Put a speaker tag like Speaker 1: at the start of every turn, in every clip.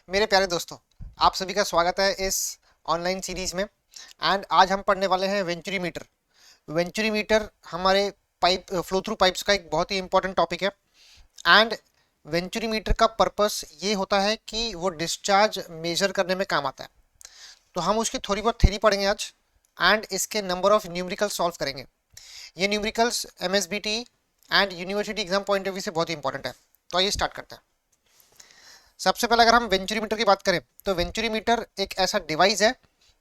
Speaker 1: मेरे प्यारे दोस्तों, आप सभी का स्वागत है इस ऑनलाइन सीरीज में। एंड आज हम पढ़ने वाले हैं वेंचुरी मीटर। वेंचुरी मीटर हमारे पाइप फ्लो थ्रू पाइप्स का एक बहुत ही इंपॉर्टेंट टॉपिक है। एंड वेंचुरी मीटर का पर्पस ये होता है कि वो डिस्चार्ज मेजर करने में काम आता है। तो हम उसकी थोड़ी बहुत थ्योरी पढ़ेंगे आज एंड इसके नंबर ऑफ न्यूमेरिकल्स सॉल्व करेंगे। ये numericals MSBT and university exam point of view से बहुत ही इंपॉर्टेंट है। तो आइए स्टार्ट करते हैं। सबसे पहले अगर हम वेंचुरी मीटर की बात करें तो वेंचुरी मीटर एक ऐसा डिवाइस है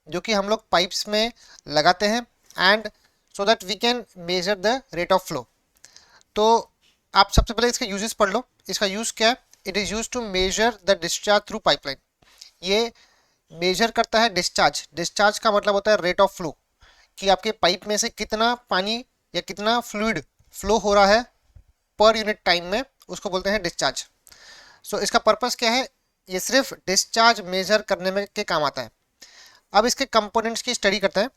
Speaker 1: जो कि हम लोग पाइप्स में लगाते हैं and so that we can measure the rate of flow. तो आप सबसे पहले इसके यूजेस पढ़ लो। इसका यूज क्या है? It is use to measure the discharge through pipeline. ये मेजर करता है डिस्चार्ज। डिस्चार्ज का मतलब होता है रेट ऑफ फ्लो, कि आपके पाइप में से कितना पानी या कितना फ्लूइड फ्लो हो रहा है पर यूनिट टाइम में, उसको बोलते हैं डिस्चार्ज। सो इसका पर्पस क्या है? ये सिर्फ डिस्चार्ज मेजर करने में के काम आता है। अब इसके कंपोनेंट्स की स्टडी करते हैं।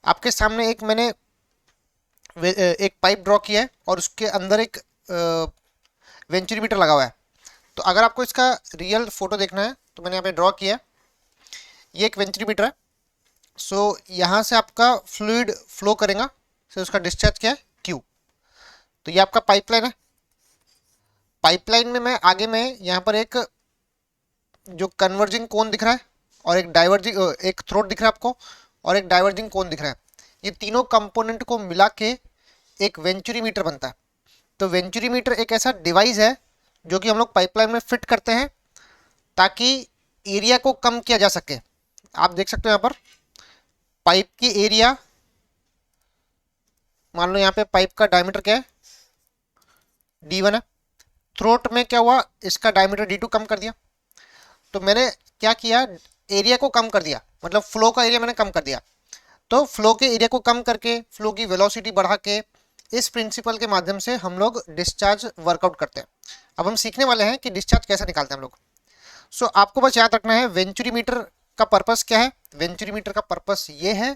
Speaker 1: आपके सामने एक मैंने एक पाइप ड्रॉ किया है और उसके अंदर एक वेंचुरी मीटर लगा हुआ है। तो अगर आपको इसका रियल फोटो देखना है तो मैंने यहाँ पे ड्रॉ किया है। ये एक वेंचुरी मीटर है। सो यहाँ से आपका फ्लूइड फ्लो करेगा। सो उसका डिस्चार्ज क्या है? क्यू। तो ये आपका पाइपलाइन है। पाइपलाइन में मैं आगे में यहाँ पर एक जो कन्वर्जिंग कोन दिख रहा है और एक डाइवर्जिंग एक थ्रोट दिख रहा है आपको, और एक डाइवर्जिंग कोन दिख रहा है। ये तीनों कंपोनेंट को मिला के एक वेंचुरी मीटर बनता है। तो वेंचुरी मीटर एक ऐसा डिवाइस है जो कि हम लोग पाइपलाइन में फिट करते हैं ताकि एरिया को कम किया जा सके। आप देख सकते हो यहाँ पर पाइप की एरिया, मान लो यहाँ पे पाइप का डायमीटर क्या है? D1 है। थ्रोट में क्या हुआ? इसका डायमीटर D2 कम कर दिया। तो मैंने क्या किया? एरिया को कम कर दिया, मतलब फ्लो का एरिया मैंने कम कर दिया। तो फ्लो के एरिया को कम करके फ्लो की वेलोसिटी बढ़ा के इस प्रिंसिपल के माध्यम से हम लोग डिस्चार्ज वर्कआउट करते हैं। अब हम सीखने वाले हैं कि डिस्चार्ज कैसे निकालते हैं हम लोग। सो आपको बस याद रखना है वेंचुरी मीटर का पर्पस क्या है। वेंचुरी मीटर का पर्पस ये है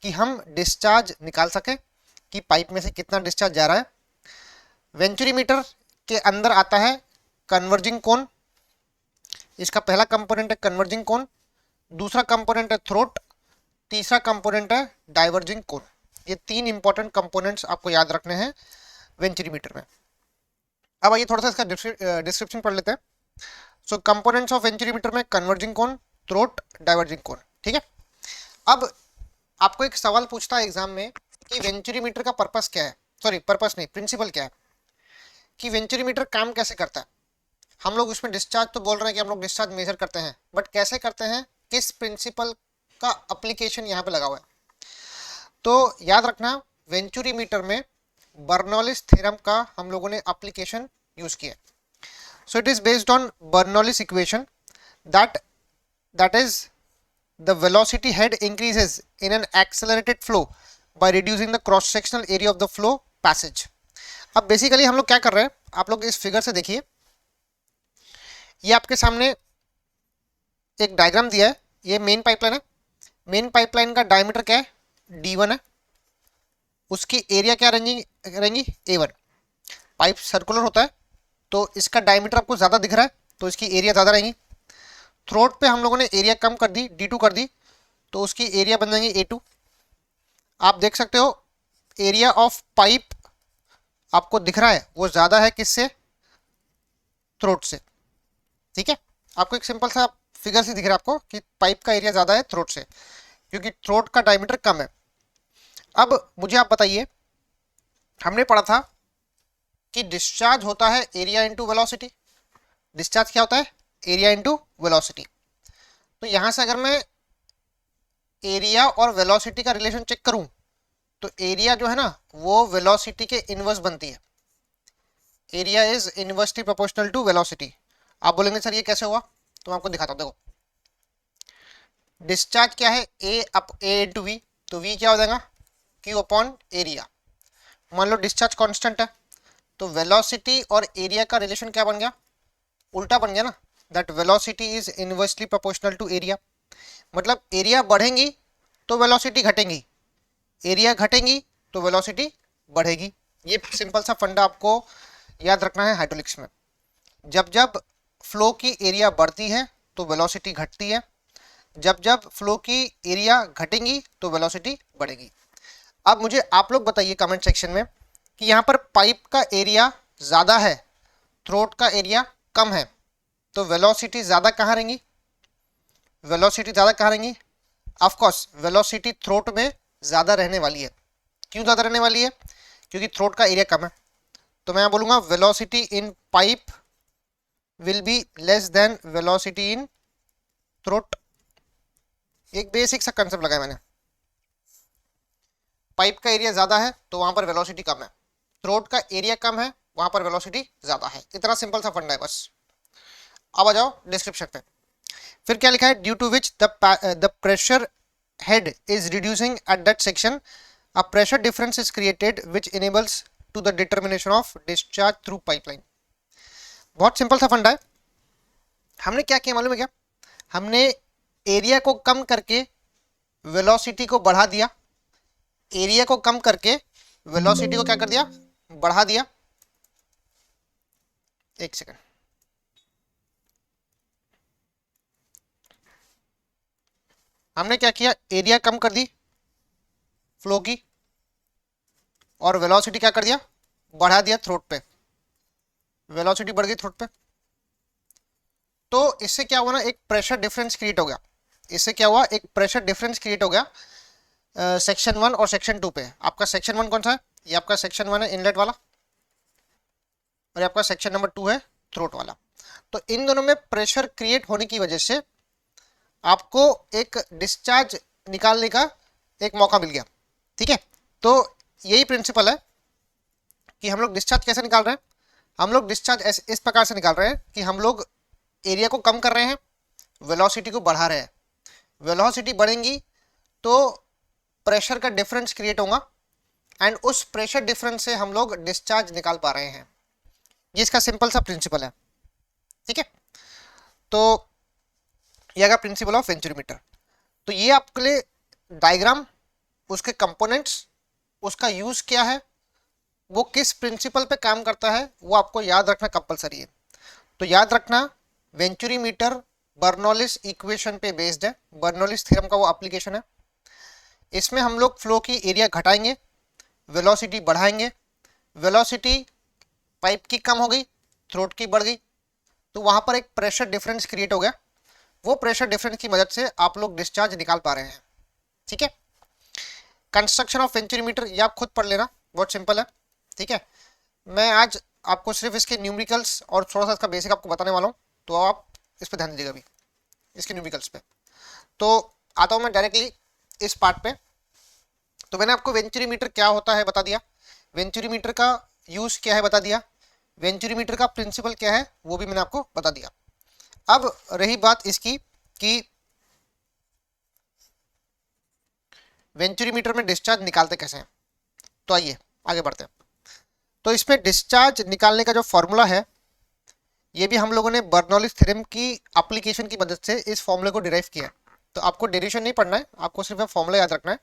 Speaker 1: कि हम डिस्चार्ज निकाल सकें कि पाइप में से कितना डिस्चार्ज जा रहा है। वेंचुरी मीटर के अंदर आता है कन्वर्जिंग कोन। इसका पहला कंपोनेंट है कन्वर्जिंग कोन, दूसरा कंपोनेंट है थ्रोट, तीसरा कंपोनेंट है डाइवर्जिंग कोन। ये तीन इंपॉर्टेंट कंपोनेंट्स आपको याद रखने हैं वेंचुरी मीटर में। अब आइए थोड़ा सा इसका डिस्क्रिप्शन पढ़ लेते हैं। सो कंपोनेंट्स ऑफ वेंचुरी मीटर में कन्वर्जिंग कोन, थ्रोट, डाइवर्जिंग कोन। ठीक है। अब आपको एक सवाल पूछता है एग्जाम में कि वेंचुरी मीटर का पर्पस क्या है, सॉरी पर्पस नहीं, प्रिंसिपल क्या है, कि वेंचुरी मीटर काम कैसे करता है। हम लोग उसमें डिस्चार्ज तो बोल रहे हैं कि हम लोग डिस्चार्ज मेजर करते हैं, बट कैसे करते हैं, किस प्रिंसिपल का अप्लीकेशन यहाँ पे लगा हुआ है। तो याद रखना वेंचुरी मीटर में बर्नौलिस थ्योरम का हम लोगों ने एप्लीकेशन यूज किया। So it is based on Bernoulli's equation that that is the velocity head increases in an accelerated flow by reducing the cross sectional area of the flow passage। अब basically हम लोग क्या कर रहे हैं, आप लोग इस फिगर से देखिए। ये आपके सामने एक डायग्राम दिया है। ये मेन पाइपलाइन है। मेन पाइपलाइन का डायमीटर क्या है? D1 है। उसकी एरिया क्या रहेंगी? A1। पाइप सर्कुलर होता है तो इसका डायमीटर आपको ज़्यादा दिख रहा है तो इसकी एरिया ज़्यादा रहेंगी। थ्रोट पे हम लोगों ने एरिया कम कर दी, D2 कर दी, तो उसकी एरिया बन जाएंगी A2। आप देख सकते हो एरिया ऑफ पाइप आपको दिख रहा है वो ज़्यादा है किससे? थ्रोट से। ठीक है। आपको एक सिंपल सा फिगर से दिख रहा है आपको कि पाइप का एरिया ज़्यादा है थ्रोट से, क्योंकि थ्रोट का डायमीटर कम है। अब मुझे आप बताइए, हमने पढ़ा था कि डिस्चार्ज होता है एरिया इंटू वेलोसिटी। डिस्चार्ज क्या होता है? Area into velocity. तो यहां से अगर मैं एरिया और वेलोसिटी का रिलेशन चेक करूं तो एरिया जो है ना वो वेलोसिटी के इनवर्स बनती है। Area is inversely proportional to velocity. आप बोलेंगे सर ये कैसे हुआ, तो मैं आपको दिखाता हूं। देखो डिस्चार्ज क्या है? ए इंटू वी। तो वी क्या हो जाएगा? Q upon area. मान लो डिस्चार्ज कांस्टेंट है तो वेलोसिटी और एरिया का रिलेशन क्या बन गया? उल्टा बन गया ना। That velocity is inversely proportional to area. मतलब एरिया बढ़ेंगी तो वेलोसिटी घटेंगी, एरिया घटेंगी तो वेलोसिटी बढ़ेगी। ये सिंपल सा फंडा आपको याद रखना है हाइड्रोलिक्स में। जब जब फ्लो की एरिया बढ़ती है तो वेलोसिटी घटती है, जब जब फ्लो की एरिया घटेंगी तो वेलोसिटी बढ़ेगी। अब मुझे आप लोग बताइए कमेंट सेक्शन में कि यहाँ पर पाइप का एरिया ज़्यादा है, थ्रोट का एरिया कम है, तो वेलोसिटी ज़्यादा कहाँ रहेंगी? वेलोसिटी ज़्यादा कहाँ रहेंगी? ऑफ कोर्स वेलोसिटी थ्रोट में ज़्यादा रहने वाली है। क्यों ज़्यादा रहने वाली है? क्योंकि थ्रोट का एरिया कम है। तो मैं बोलूँगा velocity in pipe will be less than velocity in throat. एक बेसिक सा कंसेप्ट लगाया मैंने। पाइप का एरिया ज़्यादा है तो वहाँ पर वेलोसिटी कम है, थ्रोट का एरिया कम है वहाँ पर वेलोसिटी ज़्यादा है। इतना सिंपल सा फंडा है बस। अब आ जाओ डिस्क्रिप्शन पे। फिर क्या लिखा है? Due to which the pressure head is reducing at that section a pressure difference is created which enables to the determination of discharge through pipeline. बहुत सिंपल सा फंडा है। हमने क्या किया मालूम है क्या? हमने एरिया को कम करके वेलोसिटी को बढ़ा दिया, एरिया को कम करके वेलोसिटी को क्या कर दिया? बढ़ा दिया। एक सेकंड, हमने क्या किया? एरिया कम कर दी फ्लो की और वेलोसिटी क्या कर दिया? बढ़ा दिया थ्रोट पे। वेलोसिटी बढ़ गई थ्रोट पे, तो इससे क्या हुआ ना, एक प्रेशर डिफरेंस क्रिएट हो गया। इससे क्या हुआ? एक प्रेशर डिफरेंस क्रिएट हो गया सेक्शन 1 और सेक्शन 2 पे। आपका सेक्शन 1 कौन सा है? ये आपका सेक्शन 1 है इनलेट वाला, और आपका सेक्शन नंबर 2 है थ्रोट वाला। तो इन दोनों में प्रेशर क्रिएट होने की वजह से आपको एक डिस्चार्ज निकालने का एक मौका मिल गया। ठीक है, तो यही प्रिंसिपल है कि हम लोग डिस्चार्ज कैसे निकाल रहे हैं। हम लोग डिस्चार्ज इस प्रकार से निकाल रहे हैं कि हम लोग एरिया को कम कर रहे हैं, वेलोसिटी को बढ़ा रहे हैं। वेलोसिटी बढ़ेंगी तो प्रेशर का डिफरेंस क्रिएट होगा, एंड उस प्रेशर डिफरेंस से हम लोग डिस्चार्ज निकाल पा रहे हैं। ये इसका सिंपल सा प्रिंसिपल है। ठीक है, तो ये आएगा प्रिंसिपल ऑफ वेंचुरीमीटर। तो ये आपके लिए डायग्राम, उसके कंपोनेंट्स, उसका यूज क्या है, वो किस प्रिंसिपल पे काम करता है, वो आपको याद रखना कंपलसरी है। तो याद रखना, वेंचुरीमीटर बर्नौलिस इक्वेशन पे बेस्ड है। बर्नौलिस थ्योरम का वो एप्लीकेशन है। इसमें हम लोग फ्लो की एरिया घटाएंगे, वेलोसिटी बढ़ाएंगे। वेलोसिटी पाइप की कम हो गई, थ्रोट की बढ़ गई, तो वहां पर एक प्रेशर डिफरेंस क्रिएट हो गया। वो प्रेशर डिफरेंस की मदद से आप लोग डिस्चार्ज निकाल पा रहे हैं। ठीक है, कंस्ट्रक्शन ऑफ वेंचुरीमीटर ये आप खुद पढ़ लेना, बहुत सिंपल है। ठीक है, मैं आज आपको सिर्फ इसके न्यूमेरिकल्स और थोड़ा सा इसका बेसिक आपको बताने वाला हूँ, तो आप इस पर ध्यान दीजिएगा अभी, इसके न्यूमेरिकल्स पे। तो आता हूँ मैं डायरेक्टली इस पार्ट पे। तो मैंने आपको वेंचुरीमीटर क्या होता है बता दिया, वेंचुरीमीटर का यूज क्या है बता दिया, वेंचुरीमीटर का प्रिंसिपल क्या है वो भी मैंने आपको बता दिया। अब रही बात इसकी कि वेंचुरीमीटर में डिस्चार्ज निकालते कैसे हैं, तो आइए आगे बढ़ते हैं। तो इसमें डिस्चार्ज निकालने का जो फॉर्मूला है, ये भी हम लोगों ने बर्नौलिस थ्योरम की एप्लीकेशन की मदद से इस फॉर्मूले को डिराइव किया है। तो आपको डेरिवेशन नहीं पढ़ना है, आपको सिर्फ फॉर्मूला याद रखना है।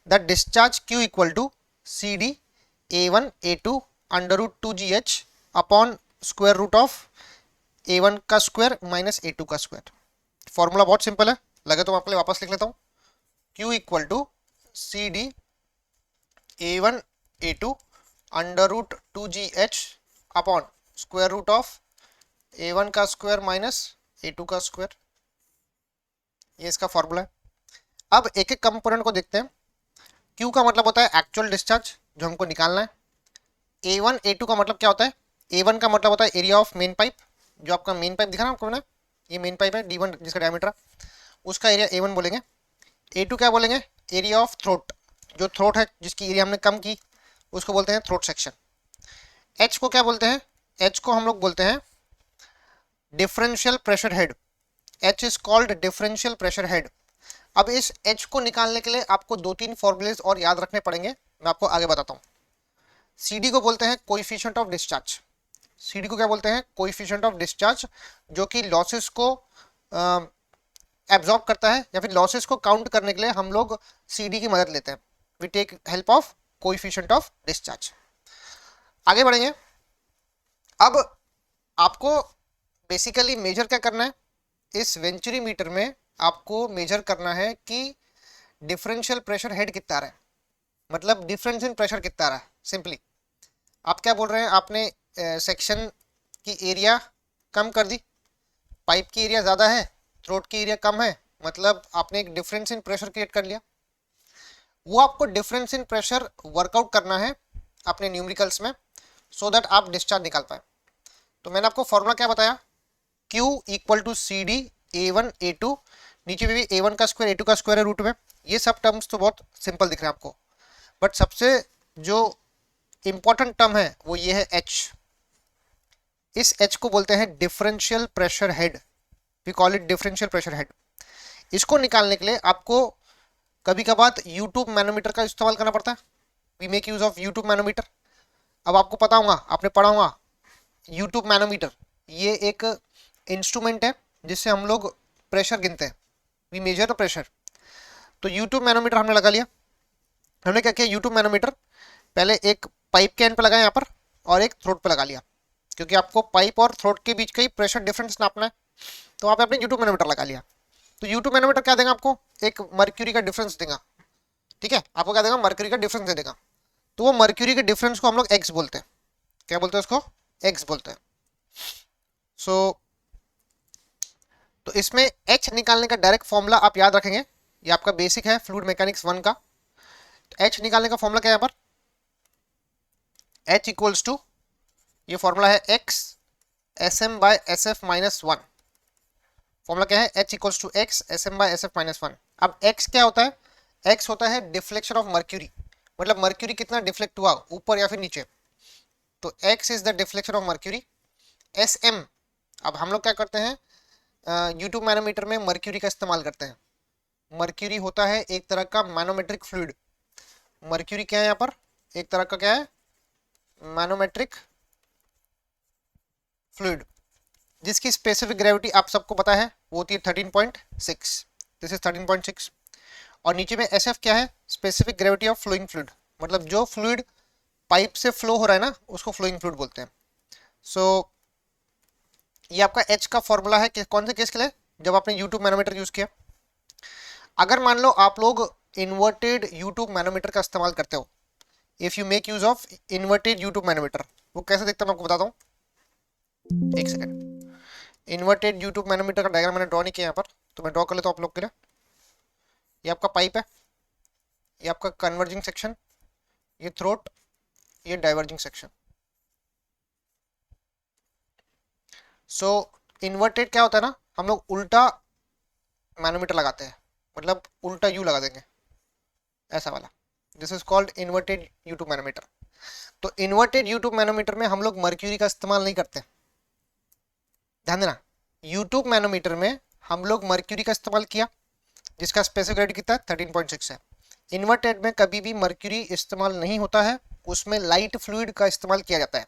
Speaker 1: The discharge Q equal to C D A1 A2 under root 2GH upon square root of A1 का स्क्वायर माइनस A2 का स्क्वायर। फॉर्मूला बहुत सिंपल है, लगे तो मैं आपके लिए वापस लिख लेता हूँ। Q equal to C D A1 A2 under root 2GH upon square root of A1 का स्क्वायर माइनस A2 का स्क्वायर। ये इसका फॉर्मूला है। अब एक एक कंपोनेंट को देखते हैं। Q का मतलब होता है एक्चुअल डिस्चार्ज जो हमको निकालना है। A1 A2 का मतलब क्या होता है? A1 का मतलब होता है एरिया ऑफ मेन पाइप, जो आपका मेन पाइप दिखा ना आपको मैंने, ये मेन पाइप है D1 जिसका डायमीटर, उसका एरिया A1 बोलेंगे। A2 क्या बोलेंगे? एरिया ऑफ थ्रोट, जो थ्रोट है जिसकी एरिया हमने कम की उसको बोलते हैं थ्रोट सेक्शन। H को क्या बोलते हैं? H को हम लोग बोलते हैं differential pressure head. H is called differential pressure head. अब इस H को निकालने के लिए आपको 2-3 फॉर्मूलेज और याद रखने पड़ेंगे, मैं आपको आगे बताता हूँ। CD को बोलते हैं कोएफिशिएंट ऑफ डिस्चार्ज। CD को क्या बोलते हैं? कोएफिशिएंट ऑफ डिस्चार्ज, जो कि लॉसेस को एब्जॉर्ब करता है, या फिर लॉसेस को काउंट करने के लिए हम लोग CD की मदद लेते हैं। We take help of coefficient of discharge. आगे बढ़ेंगे। अब आपको बेसिकली मेजर क्या करना है? इस वेंचुरी मीटर में आपको मेजर करना है कि डिफरेंशियल प्रेशर हेड कितना आ रहा है, मतलब डिफरेंस इन प्रेशर कितना आ रहा है। सिंपली आप क्या बोल रहे हैं, आपने सेक्शन की एरिया कम कर दी, पाइप की एरिया ज़्यादा है, थ्रोट की एरिया कम है, मतलब आपने एक डिफरेंस इन प्रेशर क्रिएट कर लिया। वो आपको डिफरेंस इन प्रेशर वर्कआउट करना है अपने न्यूमेरिकल्स में, सो दैट आप डिस्चार्ज निकाल पाए। तो मैंने आपको फॉर्मूला क्या बताया, Q equal to C D A1 A2, नीचे भी A1 का स्क्वायर A2 का स्क्वायर है रूट में। ये सब टर्म्स तो बहुत सिंपल दिख रहे हैं आपको, बट सबसे जो इंपॉर्टेंट टर्म है वो ये है H। इस H को बोलते हैं differential pressure head, we call it differential pressure head. इसको निकालने के लिए आपको कभी कभार यूट्यूब मैनोमीटर का इस्तेमाल करना पड़ता है, we make use of U tube manometer. अब आपको पता होगा, आपने पढ़ा होगा यूट्यूब मैनोमीटर ये एक इंस्ट्रूमेंट है जिससे हम लोग प्रेशर गिनते हैं, वी मेजर द प्रेशर। तो यूट्यूब मैनोमीटर हमने लगा लिया। हमने क्या किया, यूट्यूब मैनोमीटर पहले एक पाइप के एंड पे लगाया यहाँ पर और एक थ्रोट पे लगा लिया, क्योंकि आपको पाइप और थ्रोट के बीच का ही प्रेशर डिफरेंस नापना है। तो वहाँ पे आपने यूट्यूब मैनोमीटर लगा लिया। तो यूट्यूब मैनोमीटर क्या देगा आपको, एक मर्क्यूरी का डिफरेंस देगा। ठीक है, आपको क्या देगा, मर्क्यूरी का डिफरेंस दे देगा। तो वो मर्क्यूरी के डिफरेंस को हम लोग एक्स बोलते हैं। क्या बोलते हैं उसको, एक्स बोलते हैं। सो तो इसमें एच निकालने का डायरेक्ट फॉर्मूला आप याद रखेंगे, ये आपका बेसिक है फ्लूइड मैकेनिक्स 1 का। एच निकालने का फॉर्मूला क्या है यहाँ पर, एच इक्वल्स टू, ये फॉर्मूला है X S M by S F minus one. Formula क्या है, H equals to X S M by S F minus one. अब एक्स क्या होता है, एक्स होता है डिफ्लेक्शन ऑफ मर्क्यूरी, मतलब मर्क्यूरी कितना डिफ्लेक्ट हुआ ऊपर या फिर नीचे। तो X is the deflection of mercury. S M, अब हम लोग क्या करते हैं, यूट्यूब मैनोमीटर में मर्क्यूरी का इस्तेमाल करते हैं। मर्क्यूरी होता है एक तरह का मैनोमेट्रिक फ्लूइड। मर्क्यूरी क्या है यहाँ पर, एक तरह का क्या है, मैनोमेट्रिक फ्लूइड, जिसकी स्पेसिफिक ग्रेविटी आप सबको पता है वो होती है 13.6, दिस इज 13.6। और नीचे में एस एफ क्या है, specific gravity of flowing fluid, मतलब जो फ्लूइड पाइप से फ्लो हो रहा है ना उसको फ्लोइंग फ्लूइड बोलते हैं। सो ये आपका एच का फॉर्मूला है कि कौन से केस के लिए, जब आपने यूट्यूब मैनोमीटर यूज किया। अगर मान लो आप लोग इन्वर्टेड यूट्यूब मैनोमीटर का इस्तेमाल करते हो, if you make use of inverted U tube manometer, वो कैसे दिखता है मैं आपको बताता हूँ, एक सेकेंड। इन्वर्टेड यूट्यूब मैनोमीटर का डायग्राम मैंने ड्रॉ नहीं किया यहाँ पर, तो मैं ड्रॉ कर लेता हूँ आप लोग के लिए। ये आपका पाइप है, ये आपका कन्वर्जिंग सेक्शन, ये थ्रोट, ये डाइवर्जिंग सेक्शन। सो इन्वर्टेड क्या होता है ना, हम लोग उल्टा मैनोमीटर लगाते हैं, मतलब उल्टा यू लगा देंगे ऐसा वाला, this is called inverted U tube manometer. तो इन्वर्टेड यूट्यूब मैनोमीटर में हम लोग मर्क्यूरी का इस्तेमाल नहीं करते, ध्यान देना। यूट्यूब मैनोमीटर में हम लोग मर्क्यूरी का इस्तेमाल किया, जिसका स्पेसिफिक ग्रेविटी कितना है, 13.6 है। इन्वर्टेड में कभी भी मर्क्यूरी इस्तेमाल नहीं होता है, उसमें लाइट फ्लूइड का इस्तेमाल किया जाता है।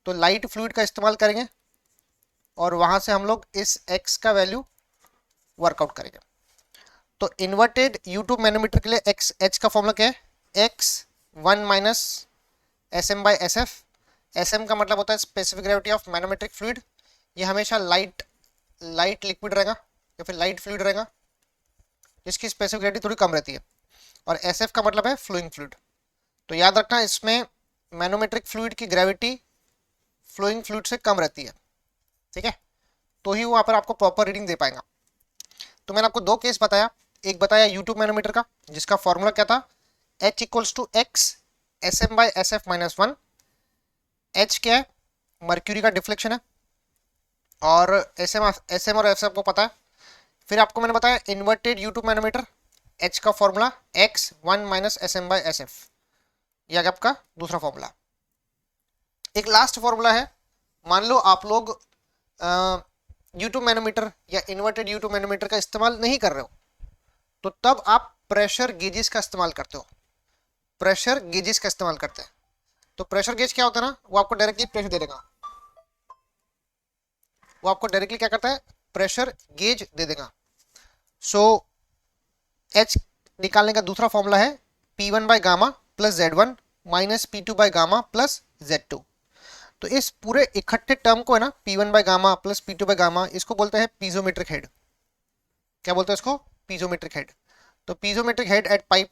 Speaker 1: तो लाइट फ्लूइड का इस्तेमाल करेंगे और वहां से हम लोग इस x का वैल्यू वर्कआउट करेंगे। तो इन्वर्टेड यूट्यूब मैनोमीटर के लिए एक्स एच का फॉर्मूला क्या है, X 1 minus S M by S F. S M का मतलब होता है specific gravity of manometric fluid, ये हमेशा लाइट लिक्विड रहेगा या फिर लाइट फ्लूइड रहेगा, जिसकी स्पेसिफिक ग्रेविटी थोड़ी कम रहती है। और एस एफ का मतलब है फ्लोइंग फ्लूइड। तो याद रखना इसमें मैनोमेट्रिक फ्लूइड की ग्रेविटी फ्लोइंग फ्लूइड से कम रहती है, ठीक है, तो ही वहाँ पर आपको प्रॉपर रीडिंग दे पाएगा। तो मैंने आपको दो केस बताया, एक बताया यूट्यूब मैनोमीटर का जिसका फॉर्मूला क्या था, H equals to X S M by S F minus one. H क्या है, मर्क्यूरी का डिफ्लेक्शन है, और एस एम और एफ को पता है। फिर आपको मैंने बताया इन्वर्टेड यूट्यूब मैनोमीटर, H का formula X 1 minus S M by S F, यह आपका दूसरा फॉर्मूला। एक लास्ट फॉर्मूला है, मान लो आप लोग यूट्यूब मैनोमीटर या इन्वर्टेड यूट्यूब मैनोमीटर का इस्तेमाल नहीं कर रहे हो, तो तब आप प्रेशर गेजेस का इस्तेमाल करते हो, प्रेशर गेजेस का इस्तेमाल करते हैं। तो प्रेशर गेज क्या होता है ना, वो आपको डायरेक्टली प्रेशर दे देगा, वो आपको डायरेक्टली क्या करता है, प्रेशर गेज दे देगा। सो एच निकालने का दूसरा फॉर्मूला है P1 by gamma plus Z1 minus P2 by gamma plus Z2। तो इस पूरे इकट्ठे टर्म को है ना P1 by gamma plus P2 by gamma, इसको बोलते हैं पीजोमेट्रिक हेड। क्या बोलते हैं इसको? Piezometric head. तो piezometric head at pipe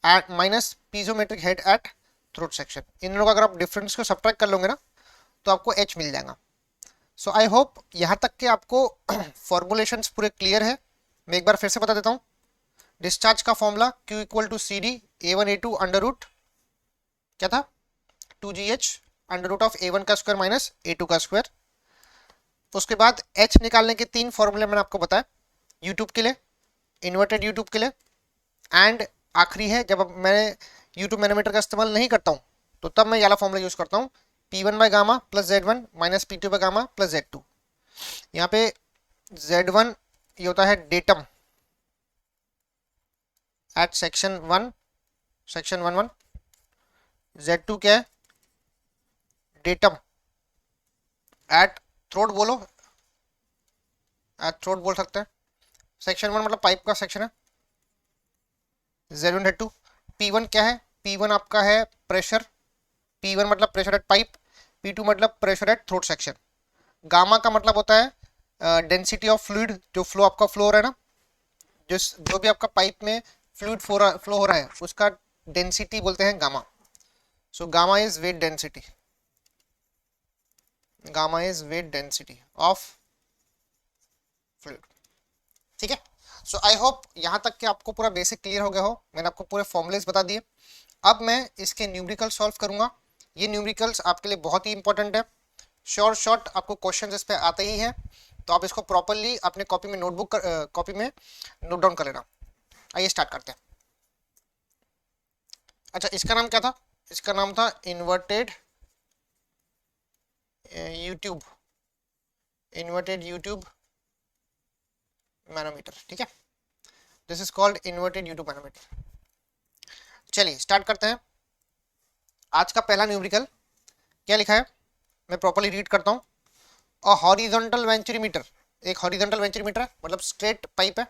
Speaker 1: at minus piezometric head at throat section, इन दोनों का अगर आप डिफरेंस को सब्ट्रैक्ट कर लोगे ना तो आपको H मिल जाएगा। सो आई होप यहाँ तक के आपको फॉर्मुलेशंस पूरे क्लियर है। मैं एक बार फिर से बता देता हूँ। डिस्चार्ज का formula Q equal to C D A1 A2 under root क्या था 2GH under root of A1 का स्क्वायर माइनस A2 का स्क्वायर। उसके बाद H निकालने के 3 फॉर्मूले मैंने आपको बताया, यूट्यूब के लिए, इन्वर्टेड यूट्यूब के लिए, एंड आखिरी है जब मैं यूट्यूब मैनोमीटर का इस्तेमाल नहीं करता हूँ तो तब मैं ये वाला फॉर्मूला यूज करता हूँ, P1 by gamma plus Z1 minus P2 by gamma plus Z2। यहाँ पे Z1 ये होता है डेटम एट सेक्शन 1 Z2 क्या है? डेटम एट थ्रोट, बोलो एट थ्रोट बोल सकते हैं। सेक्शन 1 मतलब पाइप का सेक्शन है। Z1 Z2। P1 क्या है? P1 आपका है प्रेशर, P1 मतलब प्रेशर एट पाइप, P2 मतलब pressure at throat section. Gamma का मतलब होता है डेंसिटी ऑफ फ्लूइड, जो फ्लो आपका फ्लो हो रहा है ना, जो भी आपका पाइप में फ्लूइड फ्लो हो रहा है उसका डेंसिटी बोलते हैं gamma. So gamma is weight density, gamma is weight density of fluid. ठीक है। सो आई होप यहाँ तक कि आपको पूरा बेसिक क्लियर हो गया हो। मैंने आपको पूरे फॉर्मुलेस बता दिए। अब मैं इसके न्यूमेरिकल सॉल्व करूंगा। ये न्यूमेरिकल्स आपके लिए बहुत ही इंपॉर्टेंट है। शॉर्ट आपको क्वेश्चन इस पे आते ही हैं, तो आप इसको प्रॉपरली अपने कॉपी में कॉपी में नोट डाउन कर लेना। आइए स्टार्ट करते हैं। अच्छा, इसका नाम क्या था? इसका नाम था इन्वर्टेड यूट्यूब मैनोमीटर। ठीक है, this is called inverted U tube manometer. चलिए स्टार्ट करते हैं। आज का पहला न्यूमेरिकल क्या लिखा है मैं प्रॉपरली रीड करता हूँ। अ हॉरिजॉन्टल वेंचुरीमीटर, एक हॉरिजॉन्टल वेंचुरीमीटर है, मतलब स्ट्रेट पाइप है,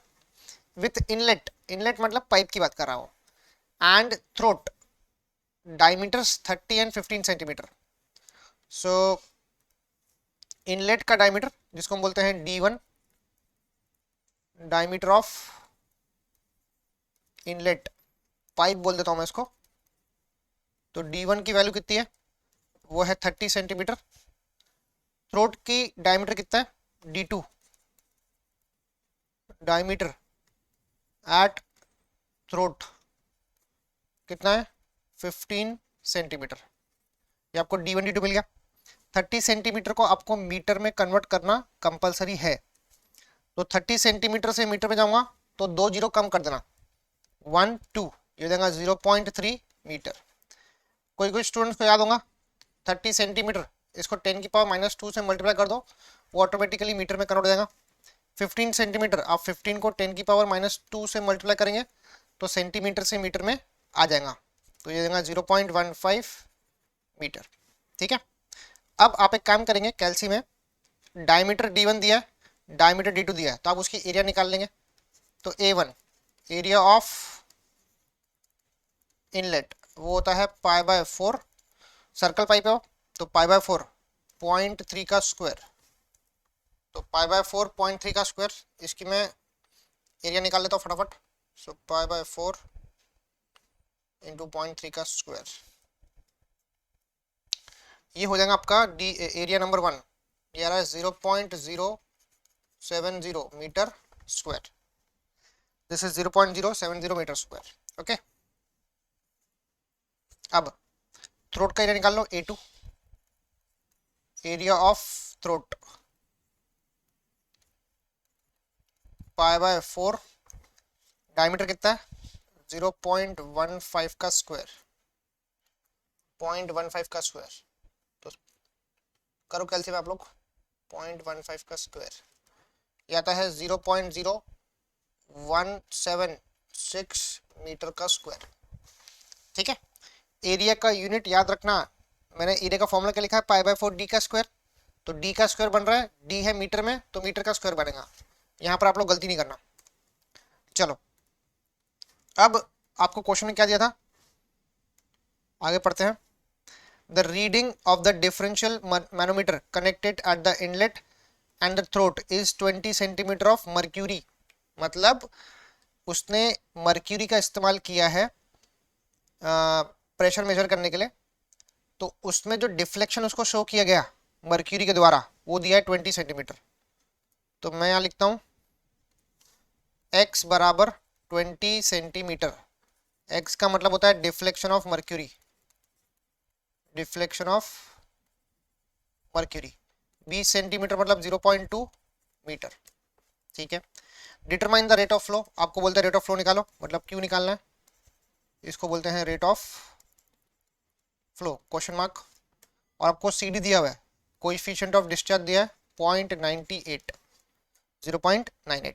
Speaker 1: विथ इनलेट, इनलेट मतलब पाइप की बात कर रहा हूँ, and throat diameters 30 and 15 centimetre. So inlet का डायमीटर जिसको हम बोलते हैं D1, diameter of inlet pipe बोल देता हूं मैं इसको। तो D1 की वैल्यू कितनी है? वो है 30 सेंटीमीटर। थ्रोट की डायमीटर कितना है? D2, डायमीटर एट थ्रोट कितना है? 15 सेंटीमीटर। ये आपको D1 D2 मिल गया। 30 सेंटीमीटर को आपको मीटर में कन्वर्ट करना कंपलसरी है। तो 30 सेंटीमीटर से मीटर में जाऊंगा तो 2 जीरो कम कर देना, 1 2, ये देगा 0.3 मीटर। कोई स्टूडेंट्स को याद होगा 30 सेंटीमीटर, इसको 10 की पावर -2 से मल्टीप्लाई कर दो, वो ऑटोमेटिकली मीटर में कन्वर्ट हो जाएगा। 15 सेंटीमीटर, आप 15 को 10 की पावर -2 से मल्टीप्लाई करेंगे तो सेंटीमीटर से मीटर में आ जाएगा, तो ये देगा 0.15 मीटर। ठीक है। अब आप एक काम करेंगे, कैल्सी में डायमीटर D1 दिया है, डायमीटर D2 दिया है, तो आप उसकी एरिया निकाल लेंगे। तो A1 एरिया ऑफ इनलेट वो होता है π/4, सर्कल पाइप है तो π/4 0.3 का स्क्वायर, तो π/4 0.3 का स्क्वायर, इसकी मैं एरिया निकाल लेता हूँ फटाफट। सो π/4 इंटू 0.3 का स्क्वायर, ये हो जाएगा आपका एरिया नंबर 1, ये आ रहा है 0.070 metre square. This is 0.070 metre square. Okay, अब थ्रोट का एरिया निकाल लो, A2, area of throat π/4, diameter कितना है? 0.15 का स्क्वायर, 0.15 का स्क्वायर, तो करो कैलसियम आप लोग, 0.15 का स्क्वायर ये आता है 0.0176 मीटर का स्क्वायर। ठीक है। एरिया का यूनिट याद रखना, मैंने एरिया का फॉर्मूला क्या लिखा है? π/4 D का स्क्वायर, तो D का स्क्वायर बन रहा है, D है मीटर में तो मीटर का स्क्वायर बनेगा। यहाँ पर आप लोग गलती नहीं करना। चलो अब आपको क्वेश्चन में क्या दिया था, आगे पढ़ते हैं। The reading of the differential manometer connected at the inlet and the throat is 20 centimetre of mercury. मतलब उसने मर्क्यूरी का इस्तेमाल किया है प्रेशर मेजर करने के लिए, तो उसमें जो डिफ्लेक्शन उसको शो किया गया मर्क्यूरी के द्वारा वो दिया है 20 सेंटीमीटर। तो मैं यहाँ लिखता हूँ x बराबर 20 सेंटीमीटर। x का मतलब होता है deflection of mercury, deflection of mercury. 20 centimetre मतलब 0.2 मीटर। ठीक है। Determine the rate of flow, आपको बोलते हैं रेट ऑफ फ्लो निकालो, मतलब क्यों निकालना है, इसको बोलते हैं rate of flow question mark. और आपको CD दिया हुआ है, कोएफिशिएंट ऑफ डिस्चार्ज दिया है 0.98, 0.98।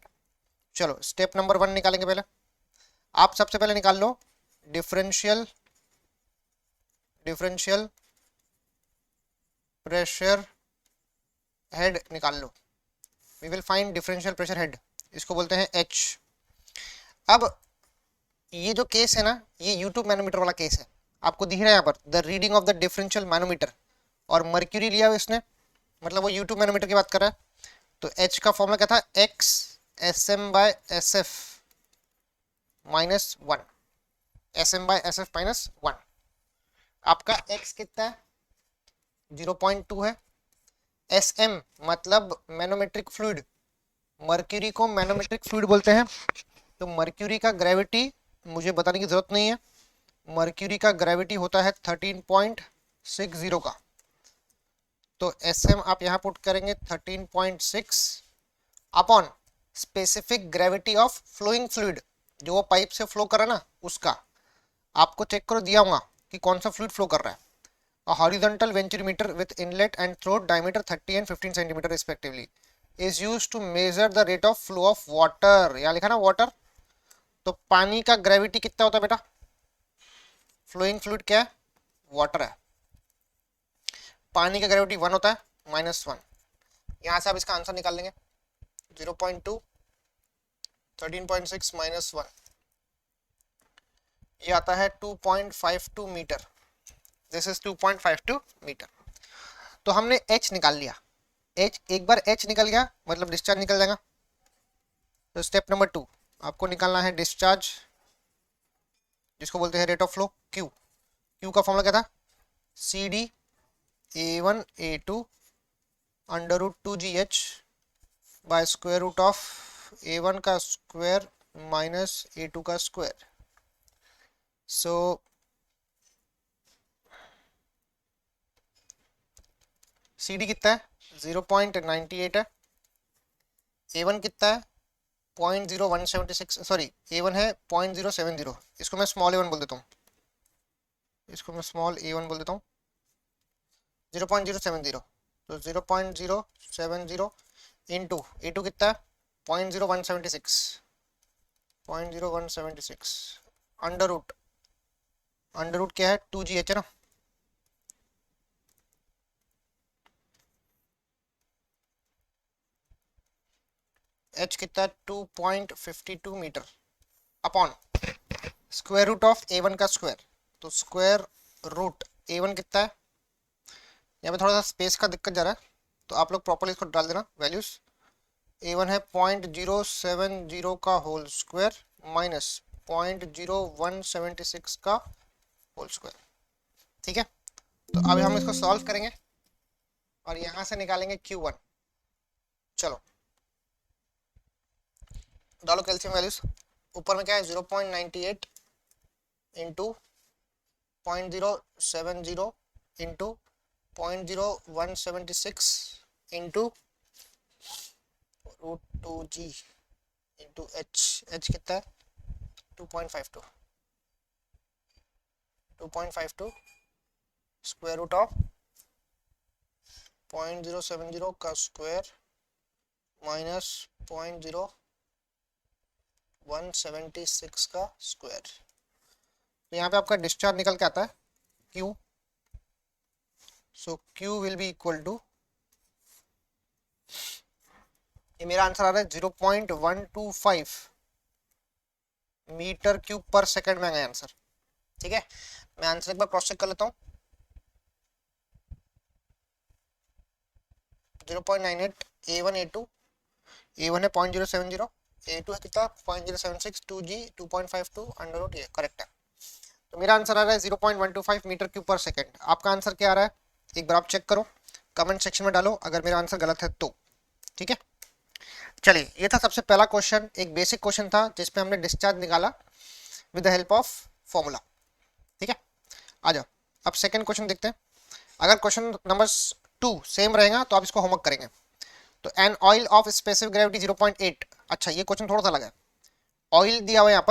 Speaker 1: चलो स्टेप नंबर 1 निकालेंगे। पहले आप सबसे पहले निकाल लो डिफरेंशियल प्रेशर हेड निकाल लो। We will find differential pressure head, इसको बोलते हैं H। अब ये जो केस है ना, ये यूट्यूब मैनोमीटर वाला केस है, आपको दिख रहा है यहाँ पर the reading of the differential manometer, और मर्क्यूरी लिया हुआ इसने, मतलब वो यूट्यूब मैनोमीटर की बात कर रहा है। तो H का फॉर्मूला क्या था, x SM/SF -1, SM/SF -1। आपका x कितना है, 0.2 है। SM मतलब मैनोमेट्रिक फ्लूइड, मर्क्यूरी को मैनोमेट्रिक फ्लूइड बोलते हैं। तो मर्क्यूरी का ग्रेविटी मुझे बताने की जरूरत नहीं है, मर्क्यूरी का ग्रेविटी होता है 13.60 का। तो SM आप यहाँ पुट करेंगे 13.6 upon specific gravity of flowing fluid, जो वो पाइप से फ्लो कर रहा है ना उसका। आपको चेक करो दिया होगा कि कौन सा फ्लूइड फ्लो कर रहा है। A horizontal venturimeter with inlet and throat diameter 30 and 15 centimeter respectively is used to measure the rate of flow of water। यहाँ लिखा ना वाटर, तो पानी का ग्रेविटी कितना होता है बेटा, फ्लोइंग फ्लूइड क्या है, वाटर है, पानी का ग्रेविटी 1 होता है, -1। यहाँ से आप इसका आंसर निकाल लेंगे 0.2, 13.6 -1, ये आता है 2.52 मीटर। This is 2.52 metre. तो हमने H निकाल लिया, H एक बार H निकल गया मतलब डिस्चार्ज निकल जाएगा। तो स्टेप नंबर 2 आपको निकालना है डिस्चार्ज, जिसको बोलते हैं rate of flow Q। Q का फॉर्मूला क्या था, CD A1 A2 √2GH by square root of A1 का स्क्वायर माइनस A2 का स्क्वायर। सो CD कितना है, 0.98 है। A1 कितना है, 0.0176, सॉरी A1 है 0.070, इसको मैं स्मॉल A1 बोल देता हूँ, इसको मैं स्मॉल A1 बोल देता हूँ, 0.070। तो 0.070 इंटू A2 कितना है 0.0176, 0.0176 अंडर रूट क्या है 2GH है ना। H कितना है 2.52 metre upon square root of A1 का स्क्वायर। तो स्क्वायर रूट A1 कितना है, यहाँ पे थोड़ा सा स्पेस का दिक्कत जा रहा है, तो आप लोग प्रॉपर्ली इसको डाल देना वैल्यूज। A1 है 0.070 का होल स्क्वायर माइनस 0.0176 का होल स्क्वायर। ठीक है। तो अभी हम इसको सॉल्व करेंगे और यहाँ से निकालेंगे Q1। चलो डालो कैल्शियम वैल्यूज, ऊपर में क्या है 0.98 into 0.070 into 0.0176 into √2G into H कितना है 2.52 स्क्वायर रूट ऑफ 0.070 का स्क्वायर माइनस 0.0176 का स्क्वायर। तो यहाँ पे आपका डिस्चार्ज निकल के आता है Q। So Q will be equal to, ये मेरा आंसर आ रहा है 0.125 मीटर क्यूब पर सेकंड में आएगा आंसर। ठीक है, मैं आंसर एक बार क्रॉस चेक कर लेता हूँ। 0.98, A1 A2, A1 है 0.070, A2 है कितना 0.076, 2G 2.52 अंडर रूट, ये करेक्ट है। तो मेरा आंसर आ रहा है 0.125 मीटर क्यूब पर सेकेंड। आपका आंसर क्या आ रहा है एक बार आप चेक करो, कमेंट सेक्शन में डालो अगर मेरा आंसर गलत है तो। ठीक है, चलिए ये था सबसे पहला क्वेश्चन, एक बेसिक क्वेश्चन था जिसपे हमने डिस्चार्ज निकाला with the help of formula. ठीक है, आ जाओ अब सेकंड क्वेश्चन देखते हैं। अगर क्वेश्चन नंबर 2 सेम रहेगा तो आप इसको होमवर्क करेंगे। तो an oil of specific gravity 0.8, अच्छा ये क्वेश्चन थोड़ा सा अलग है। ऑयल दिया हुआ है यहाँ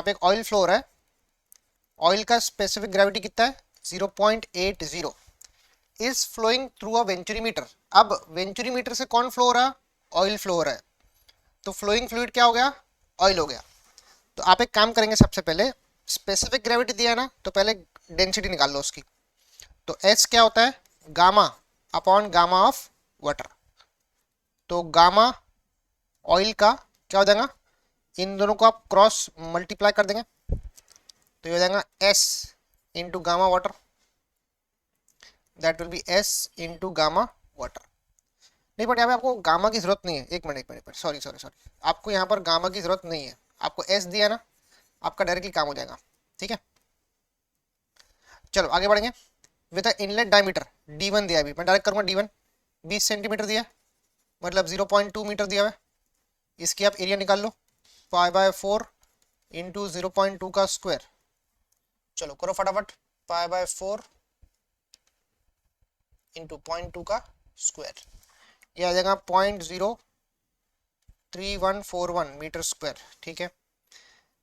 Speaker 1: पे एक ऑयल फ्लो हो रहा है, ऑयल का स्पेसिफिक ग्रेविटी कितना है 0.80, is flowing through a venturimeter. अब वेंचुरीमीटर से कौन फ्लो हो रहा है, ऑयल फ्लो हो रहा है, तो फ्लोइंग फ्लूइड क्या हो गया, ऑयल हो गया। तो आप एक काम करेंगे, सबसे पहले स्पेसिफिक ग्रेविटी दिया है ना, तो पहले डेंसिटी निकाल लो उसकी। तो एस क्या होता है, gamma upon gamma of water. तो गामा ऑयल का क्या हो जाएगा, इन दोनों को आप क्रॉस मल्टीप्लाई कर देंगे तो ये हो जाएगा S into gamma water, that will be S into gamma water. नहीं बट यहाँ पे आपको गामा की जरूरत नहीं है, एक मिनट सॉरी, आपको यहाँ पर गामा की जरूरत नहीं है, आपको एस दिया ना, आपका डायरेक्टली काम हो जाएगा। ठीक है, चलो आगे बढ़ेंगे। विद इनलेट डायमीटर D1 दिया, अभी मैं डायरेक्ट करूंगा D1 20 सेंटीमीटर दिया, मतलब 0.2 मीटर दिया हुआ है। इसकी आप एरिया निकाल लो, π/4 इंटू 0.2 का स्क्वायर। चलो करो फटाफट, π/4 इंटू 0.2 का स्क्वायर, ये आ जाएगा 0.03141 मीटर स्क्वायर। ठीक है,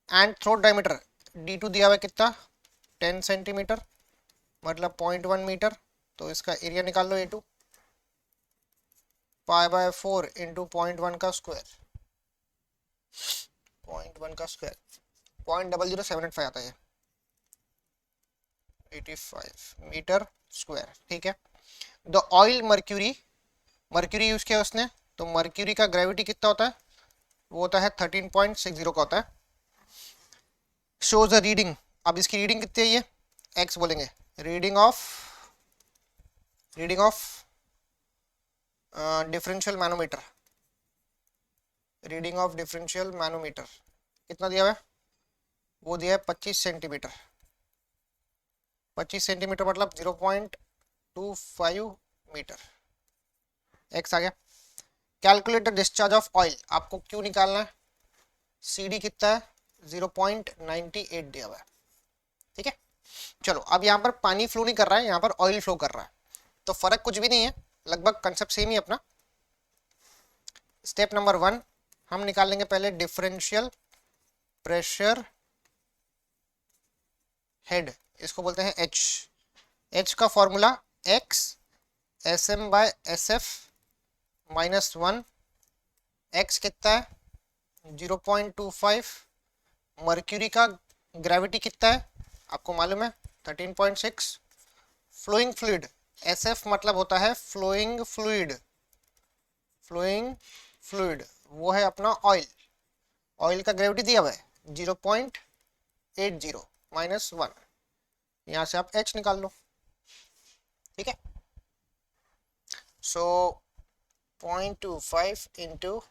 Speaker 1: एंड थ्रोट डायमीटर D2 दिया हुआ है कितना 10 सेंटीमीटर, मतलब 0.1 मीटर। तो इसका एरिया निकाल लो A2, π/4 इंटू 0.1 का स्क्वायर, 0.1 का स्क्वायर 0.00785 आता है, 85 मीटर स्क्वायर। ठीक है, द ऑयल मर्क्यूरी यूज किया उसने, तो मर्क्यूरी का ग्रेविटी कितना होता है, वो होता है 13.60 का होता है। शोज द रीडिंग, अब इसकी रीडिंग कितनी है, ये एक्स बोलेंगे, reading of differential manometer, reading of differential manometer कितना दिया हुआ है, वो दिया है 25 सेंटीमीटर, 25 सेंटीमीटर मतलब 0.25 मीटर, एक्स आ गया। Calculate the discharge of oil, आपको क्यों निकालना है, CD कितना है 0.98 दिया हुआ है। ठीक है, चलो अब यहाँ पर पानी फ्लो नहीं कर रहा है, यहाँ पर ऑयल फ्लो कर रहा है, तो फर्क कुछ भी नहीं है, लगभग कंसेप्ट सेम ही अपना। स्टेप नंबर 1 हम निकाल लेंगे पहले डिफरेंशियल प्रेशर हेड, इसको बोलते हैं H का फॉर्मूला X SM/SF -1, X कितना है 0.25, मर्क्यूरी का ग्रेविटी कितना है आपको मालूम है 13.6, फ्लोइंग फ्लूइड SF मतलब होता है फ्लोइंग फ्लूइड, वो है अपना ऑयल का ग्रेविटी दिया हुआ है 0.80 -1, यहां से आप H निकाल लो। ठीक है, सो 0.25 इंटू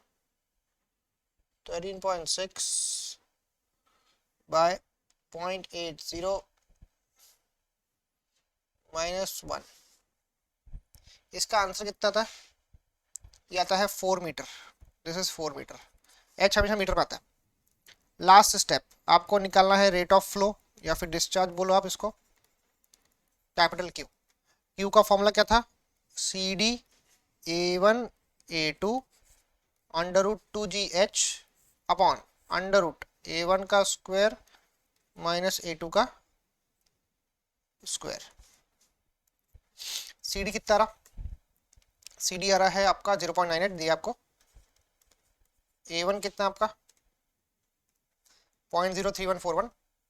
Speaker 1: 13.6 बाय 0.80 -1, इसका आंसर कितना था, ये आता है 4 metre, this is 4 metre, H हमेशा मीटर में आता है। लास्ट स्टेप आपको निकालना है रेट ऑफ फ्लो या फिर डिस्चार्ज बोलो आप इसको, कैपिटल Q का फॉर्मूला क्या था, CD A1 A2 √2GH upon √A1 का स्क्वायर माइनस A2 का स्क्वायर। CD कितना रहा, CD आ रहा है आपका 0.98 दिया आपको, A1 कितना आपका 0.03141,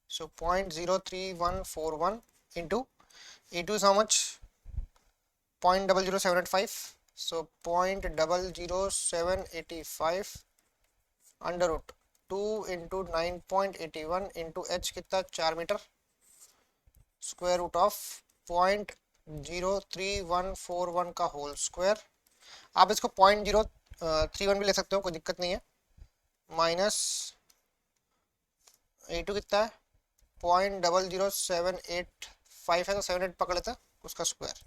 Speaker 1: so 0.03141 into A2 is how much 0.00785, so 0.00785 under root 2 into 9.81 into H कितना 4 मीटर, स्क्वायर रूट ऑफ 0.03141 का होल स्क्वायर। आप इसको 0.031 भी ले सकते हो, कोई दिक्कत नहीं है। माइनस A2 कितना है 0.00785 है, तो 78 पकड़ लेते हैं, उसका स्क्वायर।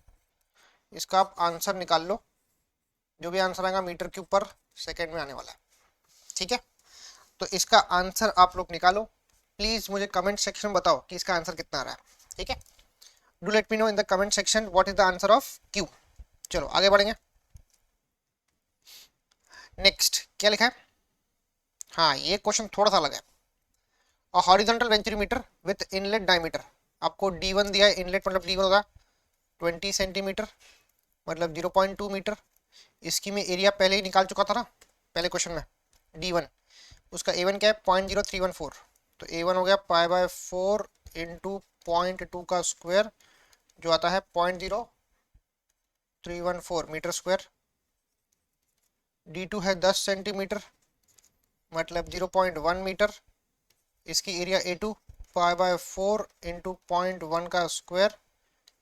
Speaker 1: इसका आप आंसर निकाल लो, जो भी आंसर आएगा मीटर क्यूब पर सेकेंड में आने वाला है। ठीक है, तो इसका आंसर आप लोग निकालो। प्लीज मुझे कमेंट सेक्शन में बताओ कि इसका आंसर कितना आ रहा है। ठीक है, do let me know in the comment section what is the answer of Q. चलो आगे बढ़ेंगे। नेक्स्ट क्या लिखा है, हाँ ये क्वेश्चन थोड़ा सा अलग है। A horizontal venturimeter with inlet diameter, आपको D1 दिया है, इनलेट मतलब D1 होगा 20 सेंटीमीटर, मतलब 0.2 मीटर। इसकी मैं एरिया पहले ही निकाल चुका था ना पहले क्वेश्चन में, D1, उसका A1 क्या है 0.0314, तो A1 हो गया π/4 इंटू 0.2 का स्क्वायर, जो आता है 0.0314 मीटर स्क्वायर। D2 है 10 सेंटीमीटर, मतलब 0.1 मीटर। इसकी एरिया A2 π/4 इंटू 0.1 का स्क्वायर,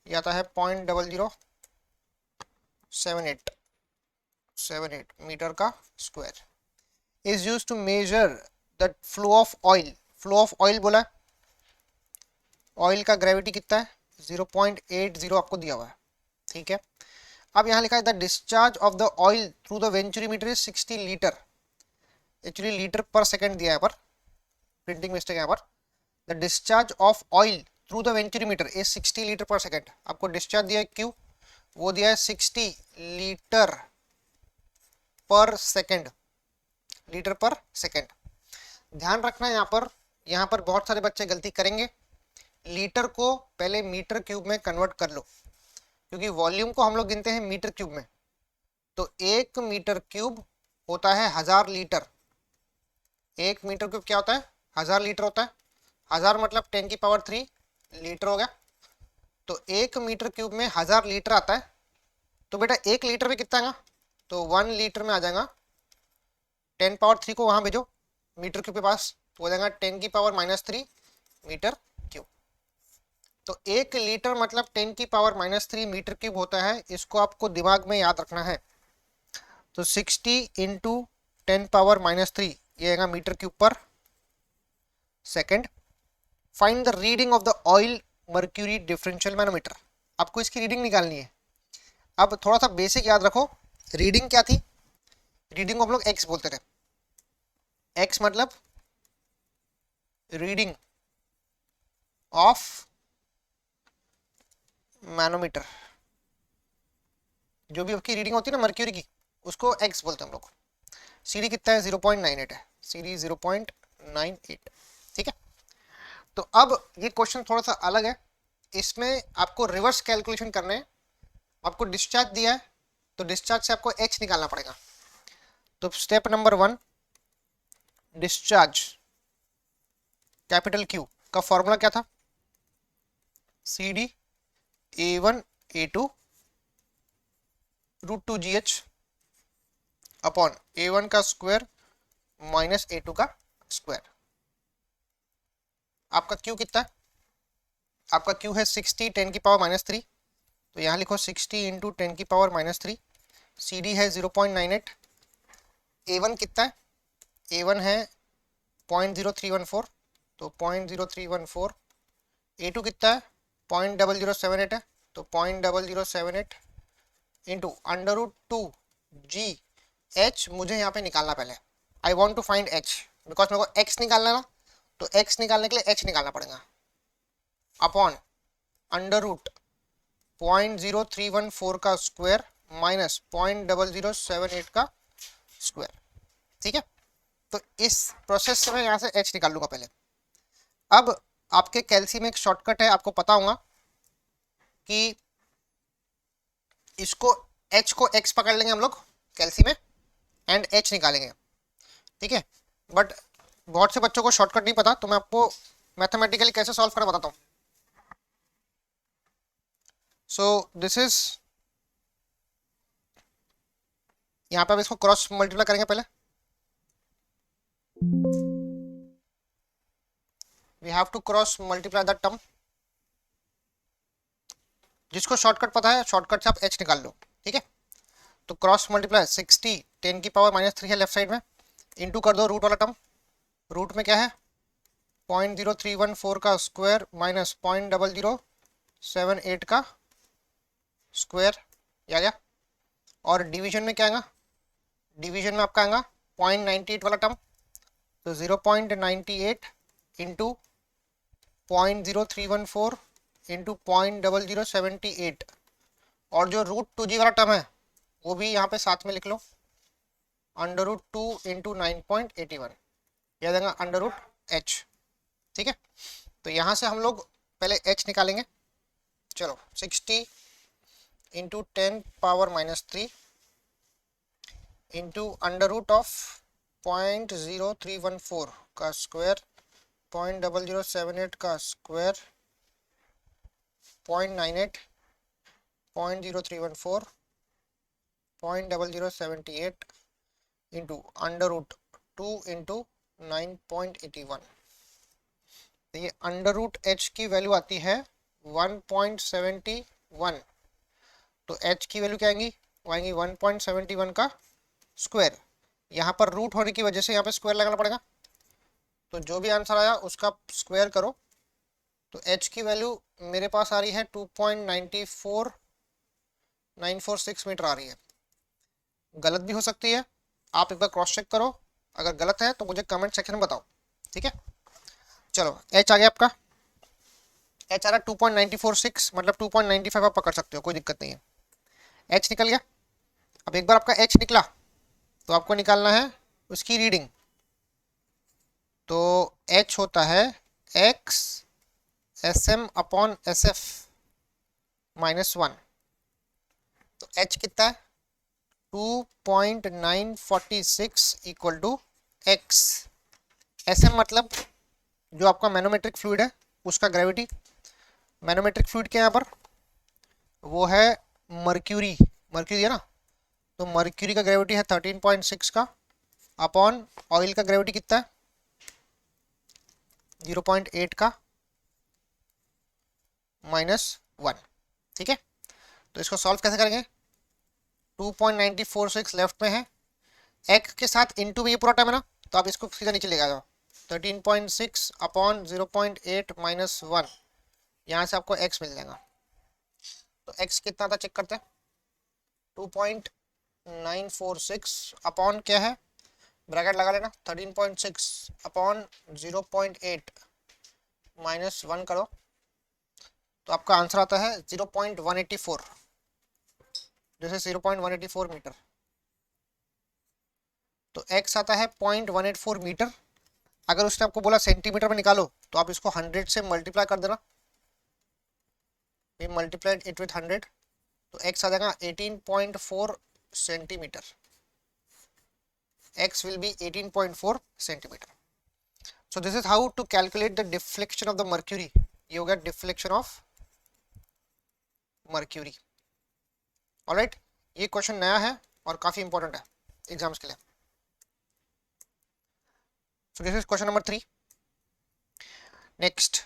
Speaker 1: ये आता है 0.0078 मीटर का square. Is use to measure the flow of oil, flow of oil बोला है, ऑयल का ग्रेविटी कितना है 0.80 आपको दिया हुआ है। ठीक है, अब यहाँ लिखा है the discharge of the oil through the venturimeter is 60 litre, actually litre पर सेकंड दिया है, पर प्रिंटिंग मिस्टेक है यहाँ पर। The discharge of oil through the venturimeter is 60 litre पर सेकंड, आपको डिस्चार्ज दिया है क्यू, वो दिया है 60 लीटर पर सेकंड, लीटर पर सेकंड। ध्यान रखना है यहाँ पर बहुत सारे बच्चे गलती करेंगे, लीटर को पहले मीटर क्यूब में कन्वर्ट कर लो, क्योंकि वॉल्यूम को हम लोग गिनते हैं मीटर क्यूब में। तो 1 मीटर क्यूब होता है 1000 लीटर, 1 मीटर क्यूब क्या होता है 1000 लीटर होता है, 1000 मतलब 10⁻³ लीटर हो गया। तो 1 मीटर क्यूब में 1000 लीटर आता है, तो बेटा 1 लीटर में कितना आएगा, तो 1 लीटर में आ जाएगा 10⁻³ को वहां भेजो मीटर क्यूब के पास, तो हो जाएगा 10⁻³ मीटर क्यूब। तो 1 लीटर मतलब 10⁻³ मीटर क्यूब होता है, इसको आपको दिमाग में याद रखना है। तो 60 इंटू 10⁻³ ये आएगा मीटर क्यूब पर second. Find the reading of the oil mercury differential manometer, आपको इसकी रीडिंग निकालनी है। अब थोड़ा सा बेसिक याद रखो, रीडिंग क्या थी, रीडिंग को हम लोग एक्स बोलते थे, एक्स मतलब रीडिंग ऑफ मैनोमीटर, जो भी आपकी रीडिंग होती है ना मर्क्यूरी की, उसको एक्स बोलते हैं हम लोग। सीडी कितना है 0.98 है, सीडी 0.98। ठीक है, तो अब ये क्वेश्चन थोड़ा सा अलग है, इसमें आपको रिवर्स कैलकुलेशन करने हैं। आपको डिस्चार्ज दिया है, तो डिस्चार्ज से आपको एच निकालना पड़ेगा। तो step number 1, discharge capital Q का फॉर्मूला क्या था, CD A1 A2 √2GH upon A1 का स्क्वायर माइनस A2 का स्क्वायर। आपका क्यू कितना है, आपका क्यू है 60 10⁻³ तो यहाँ लिखो 60 इंटू 10⁻³ CD है 0.98, A1 कितना है, A1 है 0.0314 तो 0.0314, A2 कितना है 0.0078 है तो 0.0078 इंटू √2GH, मुझे यहाँ पे निकालना पहले, I want to find H, because मेरे को X निकालना ना, तो X निकालने के लिए H निकालना पड़ेगा, अपॉन √0.0314 का स्क्वायर माइनस 0.0078 का स्क्वायर। ठीक है, तो इस प्रोसेस से मैं यहाँ से H निकाल लूंगा पहले। अब आपके कैल्सी में एक शॉर्टकट है, आपको पता होगा कि इसको H को X पकड़ लेंगे हम लोग कैल्सी में एंड H निकालेंगे। ठीक है, बट बहुत से बच्चों को शॉर्टकट नहीं पता, तो मैं आपको मैथमेटिकली कैसे सॉल्व करना बताता हूँ। सो दिस इज, यहाँ पे अब इसको क्रॉस मल्टीप्लाई करेंगे पहले, we have to cross multiply that term. जिसको शॉर्टकट पता है, शॉर्टकट से आप H निकाल लो। ठीक है, तो क्रॉस मल्टीप्लाई 60 10⁻³ है लेफ्ट साइड में, इंटू कर दो रूट वाला टर्म। रूट में क्या है 0.0314 का स्क्वायर माइनस 0.0078 का स्क्वायर, आ गया। और डिवीजन में क्या आएगा, डिवीजन में आपका आएगा 0.98 वाला टर्म, तो 0.98 इंटू 0.0314 इंटू 0.0078, और जो √2g वाला टर्म है वो भी यहाँ पे साथ में लिख लो, √2 इंटू 9.81, याद आएगा √h। ठीक है, तो यहाँ से हम लोग पहले h निकालेंगे। चलो 60 इंटू 10⁻³ इंटू √0.0314 का स्क्वायर 0.0078 का स्क्वायर 0.98 0.0314 0.0078 इंटू √2 इंटू 9.81। तो ये √h की वैल्यू आती है 1.71, तो h की वैल्यू क्या आएंगी, वो आएंगी 1.71 का स्क्वायर। यहाँ पर रूट होने की वजह से यहाँ पे स्क्वायर लगाना पड़ेगा, तो जो भी आंसर आया उसका स्क्वायर करो। तो h की वैल्यू मेरे पास आ रही है 2.94946 मीटर आ रही है। गलत भी हो सकती है, आप एक बार क्रॉस चेक करो, अगर गलत है तो मुझे कमेंट सेक्शन में बताओ। ठीक है, चलो h आ गया आपका, h आ रहा है 2.946, मतलब 2.95 आप पकड़ सकते हो, कोई दिक्कत नहीं है। h निकल गया। अब एक बार आपका h निकला तो आपको निकालना है उसकी रीडिंग। तो h होता है x SM/SF -1, तो h कितना है 2.946 इक्वल टू x। SM मतलब जो आपका मैनोमेट्रिक फ्लूइड है उसका ग्रेविटी, मैनोमेट्रिक फ्लूइड के यहाँ पर वो है मर्क्यूरी, मर्क्यूरी है ना, तो मर्क्यूरी का ग्रेविटी है 13.6 का, अपॉन ऑयल का ग्रेविटी कितना है 0.8 का -1। ठीक है, तो इसको सॉल्व कैसे करेंगे, 2.946 लेफ्ट में है, x के साथ इनटू में ये पूरा टर्म है ना, तो आप इसको सीधा नीचे ले जाओ, 13.6 अपॉन 0.8 -1, यहाँ से आपको x मिल जाएगा। तो x कितना था चेक करते हैं, 2.946 अपॉन क्या है, ब्रैकेट लगा लेना, 13.6 अपॉन 0.8 -1 करो, तो आपका आंसर आता है 0.184, जैसे 0.184 मीटर। तो x आता है 0.184 मीटर। अगर उसने आपको बोला सेंटीमीटर में निकालो तो आप इसको 100 से मल्टीप्लाई कर देना, we multiplied it with 100, तो x आ जाएगा 18.4 centimetre, x will be 18.4 centimetre. So this is how to calculate the deflection of the mercury, you get deflection of mercury। Alright, ये क्वेश्चन नया है और काफी इंपॉर्टेंट है एग्जाम्स के लिए। So this is question number 3। Next,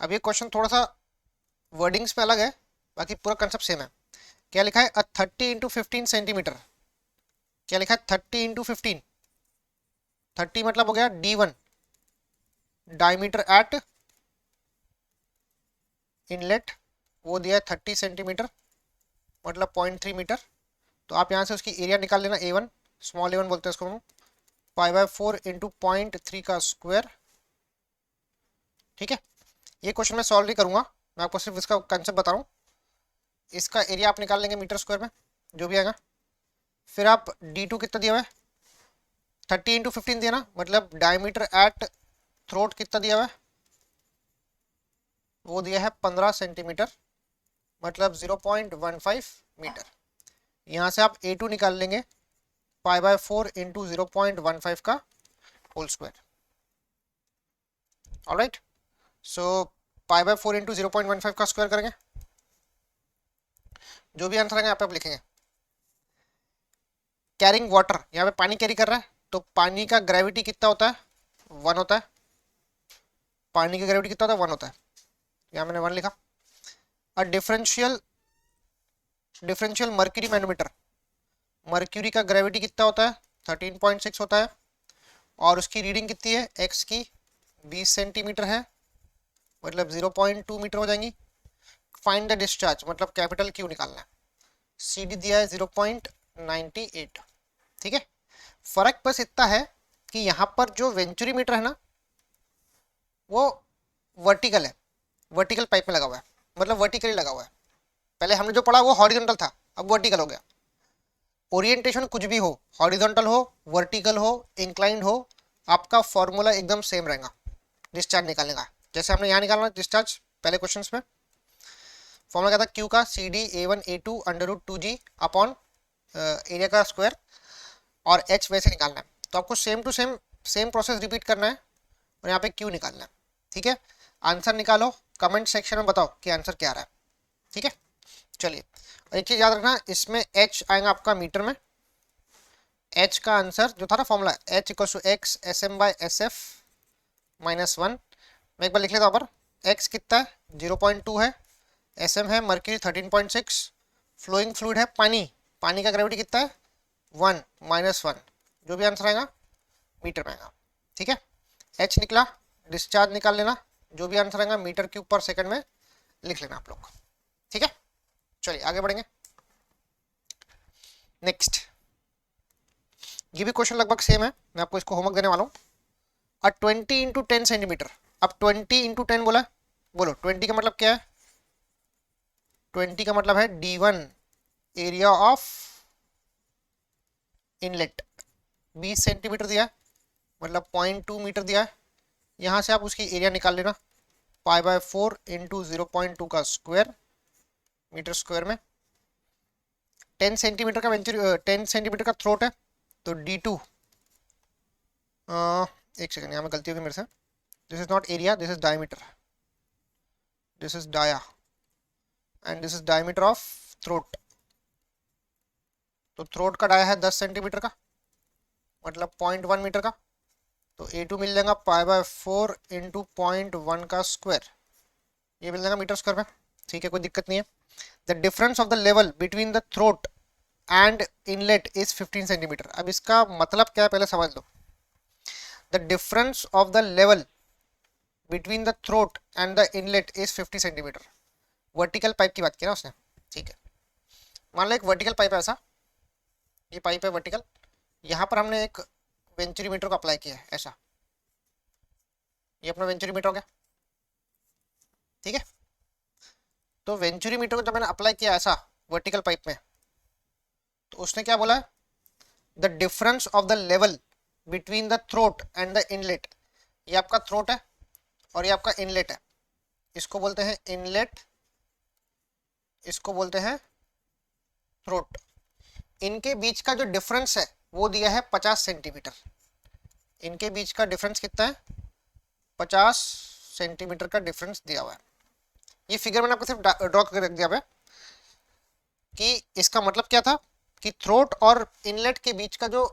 Speaker 1: अब ये क्वेश्चन थोड़ा सा वर्डिंग्स में अलग है, बाकी पूरा कंसेप्ट सेम है। क्या लिखा है, 30 × 15 सेंटीमीटर, क्या लिखा है 30 × 15, 30 मतलब हो गया D1, डायमीटर एट इनलेट, वो दिया है 30 सेंटीमीटर मतलब 0.3 मीटर। तो आप यहाँ से उसकी एरिया निकाल लेना, A1, स्मॉल A1 बोलते हैं इसको, π/4 × 0.3 का स्क्वायर। ठीक है, ये क्वेश्चन मैं सॉल्व नहीं करूंगा, मैं आपको सिर्फ इसका कंसेप्ट बता रहा हूँ। इसका एरिया आप निकाल लेंगे मीटर स्क्वायर में, जो भी आएगा। फिर आप D2 कितना दिया हुआ है, 30 × 15 दिया ना, मतलब डायमीटर एट थ्रोट कितना दिया हुआ है, वो दिया है 15 सेंटीमीटर मतलब 0.15 मीटर। यहाँ से आप A2 निकाल लेंगे π/4 × 0.15 का होल स्क्वायर। ऑलराइट, सो π/4 × 0.15 का स्क्वायर करेंगे, जो भी आंसर आएंगे आप लिखेंगे। कैरिंग वाटर, यहाँ पे पानी कैरी कर रहा है, तो पानी का ग्रेविटी कितना होता है 1 होता है, पानी का ग्रेविटी कितना होता है 1 होता है, यहाँ मैंने 1 लिखा। A differential differential mercury manometer, mercury का ग्रेविटी कितना होता है 13.6 होता है और उसकी रीडिंग कितनी है एक्स की 20 सेंटीमीटर है, मतलब 0.2 मीटर हो जाएंगी। फाइंड द डिस्चार्ज मतलब कैपिटल क्यू निकालना है, सी डी दिया है 0.98। ठीक है, फर्क बस इतना है कि यहाँ पर जो वेंचुरी मीटर है ना वो वर्टिकल है, वर्टिकल पाइप में लगा हुआ है, मतलब वर्टिकली लगा हुआ है। पहले हमने जो पढ़ा वो हॉरिजॉन्टल था, अब वर्टिकल हो गया। ओरिएंटेशन कुछ भी हो, हॉरिजॉन्टल हो, वर्टिकल हो, इंक्लाइंड हो, आपका फॉर्मूला एकदम सेम रहेगा डिस्चार्ज निकालने का। जैसे हमने यहाँ निकालना डिस्चार्ज पहले क्वेश्चंस में, फॉर्मूला क्या था क्यू का C D A1 A2 √2G upon area का स्क्वायर, और एच वैसे निकालना है। तो आपको same to same process repeat करना है और यहाँ पे क्यू निकालना है। ठीक है, आंसर निकालो, कमेंट सेक्शन में बताओ कि आंसर क्या आ रहा है। ठीक है, चलिए एक चीज याद रखना, इसमें एच आएगा आपका मीटर में। एच का आंसर जो था ना formula H equal to X S M by S F -1। मैं एक बार लिख लेता हूँ, पर एक्स कितना है 0.2 है, एस एम है मर्क्यूरी 13.6, फ्लोइंग फ्लूइड है पानी, पानी का ग्रेविटी कितना है 1 -1, जो भी आंसर आएगा मीटर में आएगा। ठीक है, एच निकला, डिस्चार्ज निकाल लेना, जो भी आंसर आएगा मीटर क्यूब पर सेकंड में लिख लेना आप लोग। ठीक है, चलिए आगे बढ़ेंगे। नेक्स्ट, ये भी क्वेश्चन लगभग सेम है, मैं आपको इसको होमवर्क देने वाला हूँ। 20 × 10 सेंटीमीटर, अब 20 × 10 बोला, बोलो 20 का मतलब क्या है, 20 का मतलब है D1 area of inlet, 20 centimetre दिया है मतलब 0.2 मीटर दिया है। यहाँ से आप उसकी एरिया निकाल लेना, π/4 × 0.2 का स्क्वायर मीटर स्क्वायर में। 10 सेंटीमीटर का वेंचुरी 10 सेंटीमीटर का थ्रोट है, तो D2 एक सेकंड यहाँ में गलती होगी मेरे से, this is not area, this is diameter, this is dia and this is diameter of throat. तो थ्रोट का डाया है 10 सेंटीमीटर का मतलब 0.1 मीटर का, तो A2 मिल जाएगा π/4 × 0.1 का स्क्वायर, ये मिल जाएगा मीटर स्क्वायर में। ठीक है, कोई दिक्कत नहीं है। The difference of the level between the throat and inlet is 15 centimetre. अब इसका मतलब क्या है पहले समझ लो। The difference of the level between the throat and the inlet is 50 centimetre. Vertical pipe की बात की ना उसने। ठीक है, मान लो एक वर्टिकल पाइप है ऐसा, ये पाइप है वर्टिकल, यहाँ पर हमने एक वेंचुरी मीटर को अप्लाई किया है ऐसा, ये अपना वेंचुरी मीटर हो गया। ठीक है, तो वेंचुरी मीटर को जब मैंने अप्लाई किया ऐसा वर्टिकल पाइप में, तो उसने क्या बोला है, the difference of the level between the throat and the inlet, ये आपका थ्रोट है और ये आपका इनलेट है, इसको बोलते हैं इनलेट, इसको बोलते हैं थ्रोट। इनके बीच का जो डिफरेंस है वो दिया है 50 सेंटीमीटर। इनके बीच का डिफरेंस कितना है 50 सेंटीमीटर का डिफरेंस दिया हुआ है। ये फिगर मैंने आपको सिर्फ ड्रॉ करके रख दिया है कि इसका मतलब क्या था कि थ्रोट और इनलेट के बीच का जो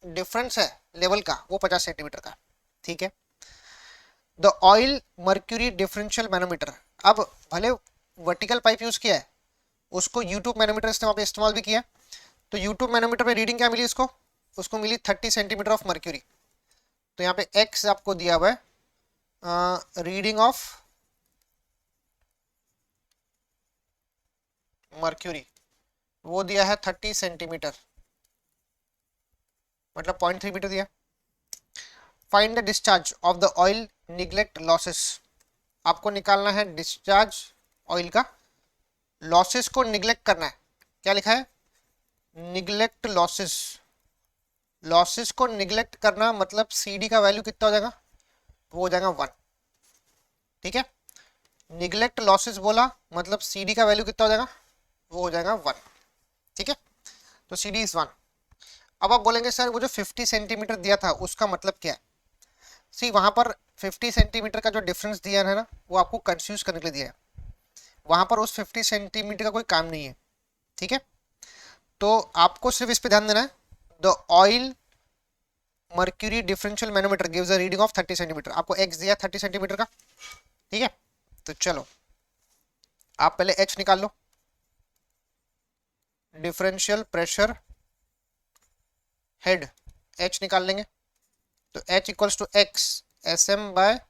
Speaker 1: डिफरेंस है लेवल का वो 50 सेंटीमीटर का। ठीक है, the oil mercury differential manometer, अब भले वर्टिकल पाइप यूज किया है, उसको यूट्यूब मैनोमीटर इस्तेमाल भी किया, तो यूट्यूब मैनोमीटर में रीडिंग क्या मिली इसको, उसको मिली 30 सेंटीमीटर ऑफ मर्क्यूरी। तो यहाँ पे एक्स आपको दिया हुआ है रीडिंग ऑफ मर्क्यूरी, वो दिया है 30 सेंटीमीटर मतलब 0.3 मीटर दिया। Find the discharge of the oil neglect losses, आपको निकालना है डिस्चार्ज ऑयल का, लॉसेस को निगलेक्ट करना है। क्या लिखा है, निगलेक्ट लॉसेस, लॉसेस को निगलेक्ट करना मतलब CD का वैल्यू कितना हो जाएगा, वो हो जाएगा 1। ठीक है, निगलेक्ट लॉसेस बोला मतलब CD का वैल्यू कितना हो जाएगा, वो हो जाएगा 1। ठीक है, तो CD इज 1। अब आप बोलेंगे सर वो जो 50 सेंटीमीटर दिया था उसका मतलब क्या है। सी वहां पर 50 सेंटीमीटर का जो डिफरेंस दिया है ना वो आपको कंफ्यूज करने के लिए दिया है, वहां पर उस 50 सेंटीमीटर का कोई काम नहीं है। ठीक है, तो आपको सिर्फ इस पे ध्यान देना है, the oil mercury differential manometer gives a reading of 30 centimetre, आपको एक्स दिया 30 सेंटीमीटर का। ठीक है, तो चलो आप पहले एच निकाल लो, डिफरेंशियल प्रेशर हेड H निकाल लेंगे, तो H equals to X S M by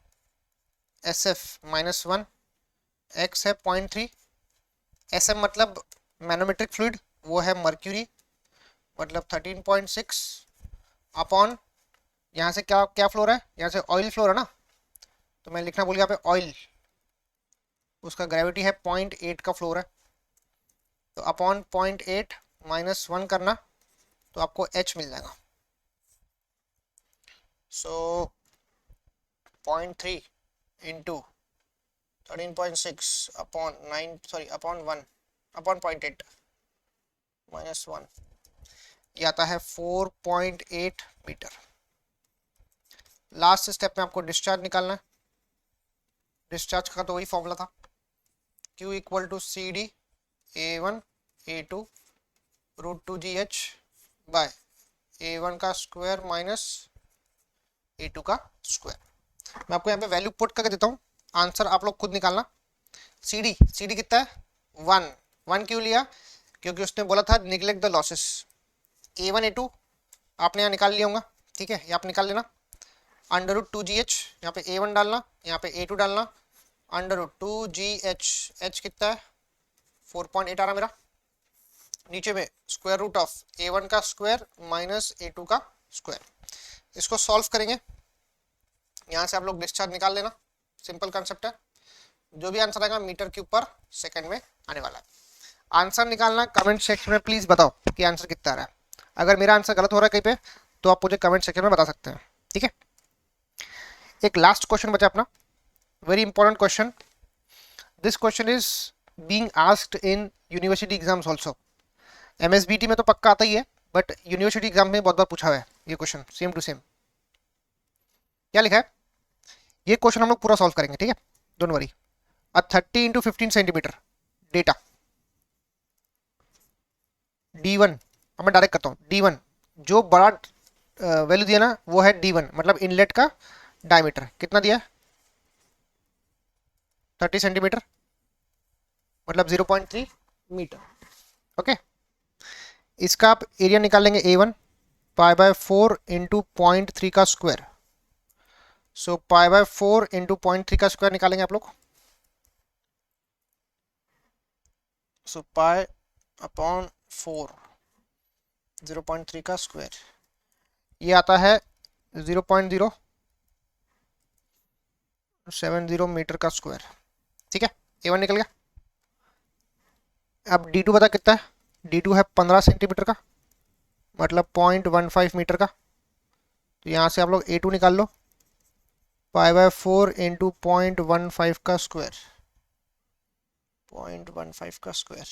Speaker 1: S F minus one, X है 0.3, एस एम मतलब मैनोमेट्रिक फ्लूइड, वो है मर्क्यूरी, मतलब 13.6 अपॉन, यहाँ से क्या क्या फ्लोर है, यहाँ से ऑयल फ्लोर है ना, तो मैं लिखना भूल गया यहाँ पे ऑयल, उसका ग्रेविटी है 0.8 का फ्लोर है, तो अपॉन 0.8 माइनस 1 करना तो आपको H मिल जाएगा। सो 0.3 into 13.6 upon 9 sorry upon 1 upon 0.8 minus 1, ये आता है 4.8 मीटर। लास्ट स्टेप में आपको डिस्चार्ज निकालना है। डिस्चार्ज का तो वही फॉर्मूला था, Q equal to C D A1 A2 √2GH by A1 का स्क्वायर माइनस A2 का स्क्वायर। मैं आपको यहाँ पे वैल्यू पुट करके देता हूँ, आंसर आप लोग खुद निकालना। सी डी कितना है 1, 1 क्यों लिया, क्योंकि उसने बोला था neglect the losses. A1 A2 आपने यहाँ निकाल लिया होगा, ठीक है, ये आप निकाल लेना। √2GH यहाँ पे A1 डालना, यहाँ पे A2 डालना, √2GH, H कितना है 4.8 आ रहा मेरा, नीचे में स्क्वायर रूट ऑफ A1 का स्क्वायर माइनस A2 का स्क्वायर। इसको सॉल्व करेंगे, यहाँ से आप लोग डिस्चार्ज निकाल लेना, सिंपल कंसेप्ट है। जो भी आंसर आएगा मीटर क्यूब पर सेकंड में आने वाला है। आंसर निकालना, कमेंट सेक्शन में प्लीज बताओ कि आंसर कितना आ रहा है। अगर मेरा आंसर गलत हो रहा है कहीं पे तो आप मुझे कमेंट सेक्शन में बता सकते हैं, ठीक है। एक लास्ट क्वेश्चन बचा अपना, very important question. This question is being asked in university exams also. MSBT में तो पक्का आता ही है, बट यूनिवर्सिटी एग्जाम में बहुत बार पूछा हुआ है ये क्वेश्चन, सेम टू सेम। क्या लिखा है, ये क्वेश्चन हम लोग पूरा सॉल्व करेंगे, ठीक है, don't worry. A 30 into 15 centimetre data D1, अब मैं डायरेक्ट करता हूँ। D1 जो बड़ा वैल्यू दिया ना वो है D1, मतलब इनलेट का डायमीटर कितना दिया है 30 सेंटीमीटर, मतलब 0.3 मीटर, ओके। इसका आप एरिया निकाल लेंगे A1 π/4 इंटू 0.3 का स्क्वायर। सो π/4 इंटू 0.3 का स्क्वायर निकालेंगे आप लोग। सो पाई अपॉन 4 0.3 का स्क्वायर, ये आता है 0.070 मीटर का स्क्वायर, ठीक है। A1 निकल गया। अब D2 बता कितना है, D2 है 15 सेंटीमीटर का, मतलब 0.15 मीटर का, तो यहाँ से आप लोग A2 निकाल लो, π/4 इंटू 0.15 का स्क्वायर, 0.15 का स्क्वायर,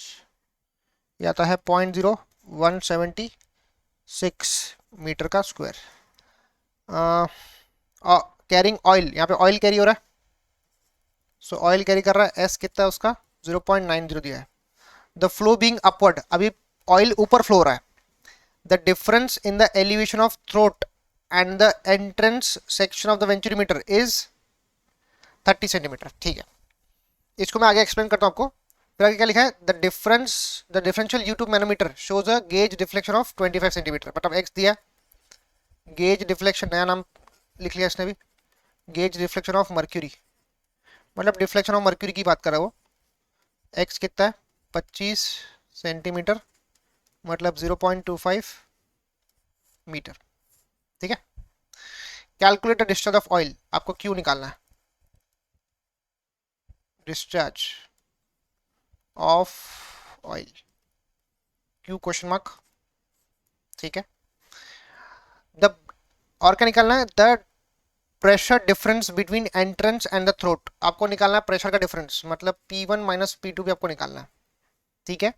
Speaker 1: ये आता है 0.0176 मीटर का स्क्वायर। कैरिंग ऑयल, यहाँ पे ऑयल कैरी हो रहा है, सो ऑयल कैरी कर रहा है, S कितना है उसका 0.90 दिया है। द फ्लो बीइंग अपवर्ड, अभी ऑयल ऊपर फ्लो हो रहा है। The difference in the elevation of throat and the entrance section of the venturimeter is 30 centimetre, ठीक है। इसको मैं आगे एक्सप्लेन करता हूँ आपको। फिर आगे क्या लिखा है, the differential U2 manometer shows a gauge deflection of 25 centimetre, मतलब X दिया, गेज डिफ्लेक्शन नया नाम लिख लिया इसने भी, गेज डिफ्लेक्शन ऑफ मर्क्यूरी, मतलब डिफ्लेक्शन ऑफ मर्क्यूरी की बात कर रहा है वो। X कितना है 25 सेंटीमीटर, मतलब 0.25 मीटर, ठीक है। Calculate the discharge of oil, आपको Q निकालना है, discharge of oil, Q question mark, ठीक है। द और क्या निकालना है, the pressure difference between entrance and the throat, आपको निकालना है प्रेशर का डिफरेंस, मतलब P1 माइनस P2 भी आपको निकालना है, ठीक है।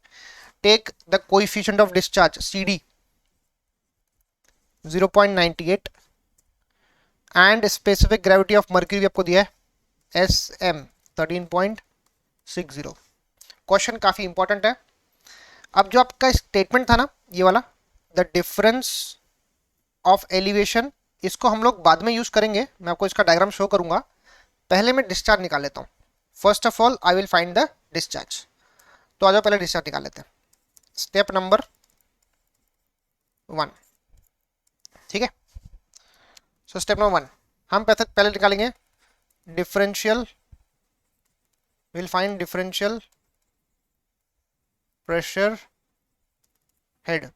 Speaker 1: Take the coefficient of discharge CD 0.98 and specific gravity of mercury आपको दिया है SM 13.60। क्वेश्चन काफी इंपॉर्टेंट है। अब जो आपका स्टेटमेंट था ना ये वाला, द डिफरेंस ऑफ एलिवेशन, इसको हम लोग बाद में यूज करेंगे, मैं आपको इसका डायग्राम शो करूंगा। पहले मैं डिस्चार्ज निकाल लेता हूं। First of all I will find the discharge, तो आ जाओ पहले डिस्चार्ज निकाल लेते हैं। स्टेप नंबर 1, ठीक है। सो स्टेप नंबर 1 हम पहले निकालेंगे differential, will find differential pressure head,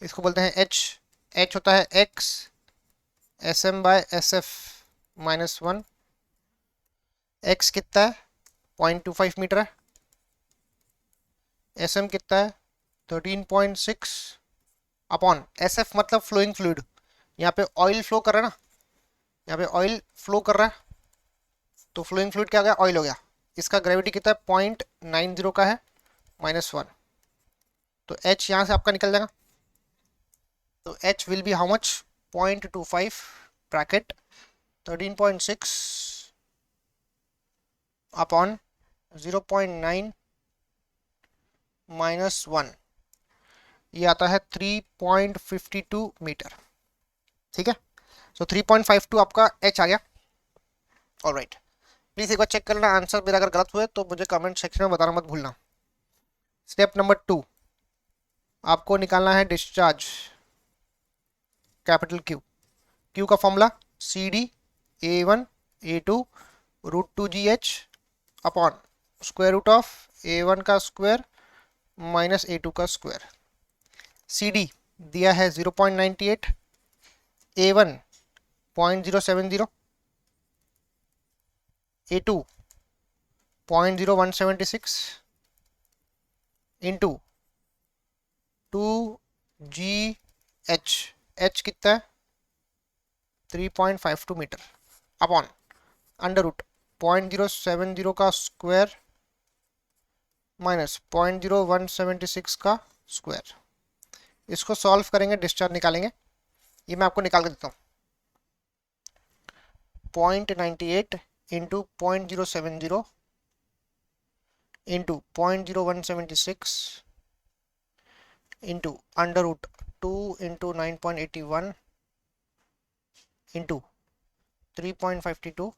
Speaker 1: इसको बोलते हैं एच। एच होता है X S M by S F minus 1। X कितना है 0.25 मीटर है, एस एम कितना है 13.6 अपॉन एस एफ मतलब फ्लोइंग फ्लूइड। यहाँ पे ऑयल फ्लो कर रहा है ना, यहाँ पे ऑयल फ्लो कर रहा है, तो फ्लोइंग फ्लूइड क्या हो गया, ऑयल हो गया। इसका ग्रेविटी कितना है 0.90 का है -1, तो एच यहाँ से आपका निकल जाएगा। तो H will be how much 0.25 bracket 13.6 upon 0.9 -1, ये आता है 3.52 मीटर, ठीक है। सो 3.52 आपका एच आ गया। ऑलराइट, प्लीज एक बार चेक करना आंसर मेरा, अगर गलत हुए तो मुझे कमेंट सेक्शन में बताना मत भूलना। स्टेप नंबर 2 आपको निकालना है डिस्चार्ज कैपिटल क्यू। क्यू का formula C D A1 A2 √2GH upon square root of A1 का स्क्वायर माइनस A2 का स्क्वायर। सी डी दिया है 0.98, A1 0.070, A2 0.0176 into 2GH, H कितना है 3.52 मीटर अपॉन अंडर रूट 0.070 का स्क्वायर माइनस 0.0176 का square. इसको सॉल्व करेंगे, डिस्चार्ज निकालेंगे। ये मैं आपको निकाल के देता हूँ। 0.98 into 0.070 into 0.0176 into under root 2 into 9.81 into 3.52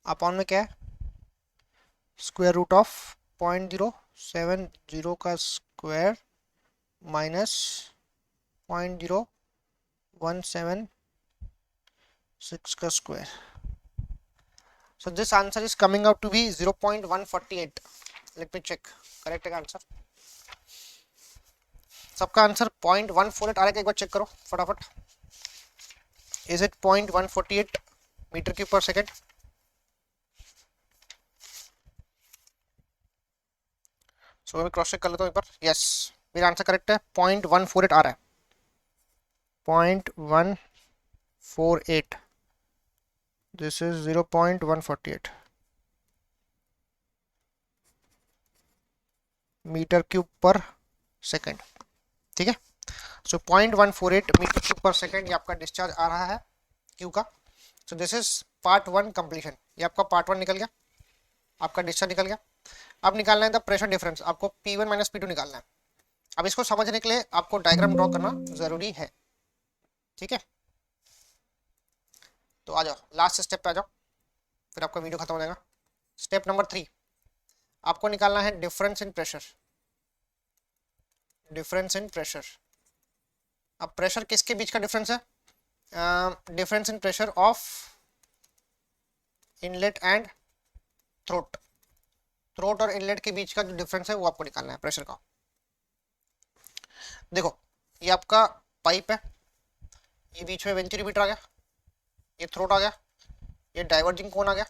Speaker 1: upon में क्या है स्क्वायर रूट ऑफ 0.070 का स्क्वायर माइनस 0.0176 का square. So this answer is coming out to be 0.148. Let me check. Correct है आंसर? सबका आंसर 0.148 आ रहा है, एक बार चेक करो फटाफट। Is it 0.148 मीटर क्यूब पर सेकेंड? सो मैं क्रॉस चेक कर लेता हूँ एक बार। यस, मेरा आंसर करेक्ट है, 0.148 आ रहा है। 0.148, दिस इज 0.148 मीटर क्यूब पर सेकेंड, ठीक है। सो 0.148 मीटर क्यूब पर सेकेंड ये आपका डिस्चार्ज आ रहा है क्यू का। So this is part 1 completion. ये आपका पार्ट 1 निकल गया, आपका डिस्चार्ज निकल गया। अब निकालना है द प्रेशर डिफरेंस, आपको P1 माइनस P2 निकालना है। अब इसको समझने के लिए आपको डायग्राम ड्रॉ करना जरूरी है, ठीक है। तो आ जाओ लास्ट स्टेप पे आ जाओ, फिर आपका वीडियो खत्म हो जाएगा। स्टेप नंबर 3 आपको निकालना है difference in pressure. Difference in pressure, अब प्रेशर किसके बीच का डिफरेंस है? Difference in pressure of inlet and throat. Throat और इनलेट के बीच का जो डिफरेंस है वो आपको निकालना है प्रेशर का। देखो ये आपका पाइप है, ये बीच में वेंचुरीमीटर आ गया, ये थ्रोट आ गया, ये डाइवर्जिंग कोन आ गया,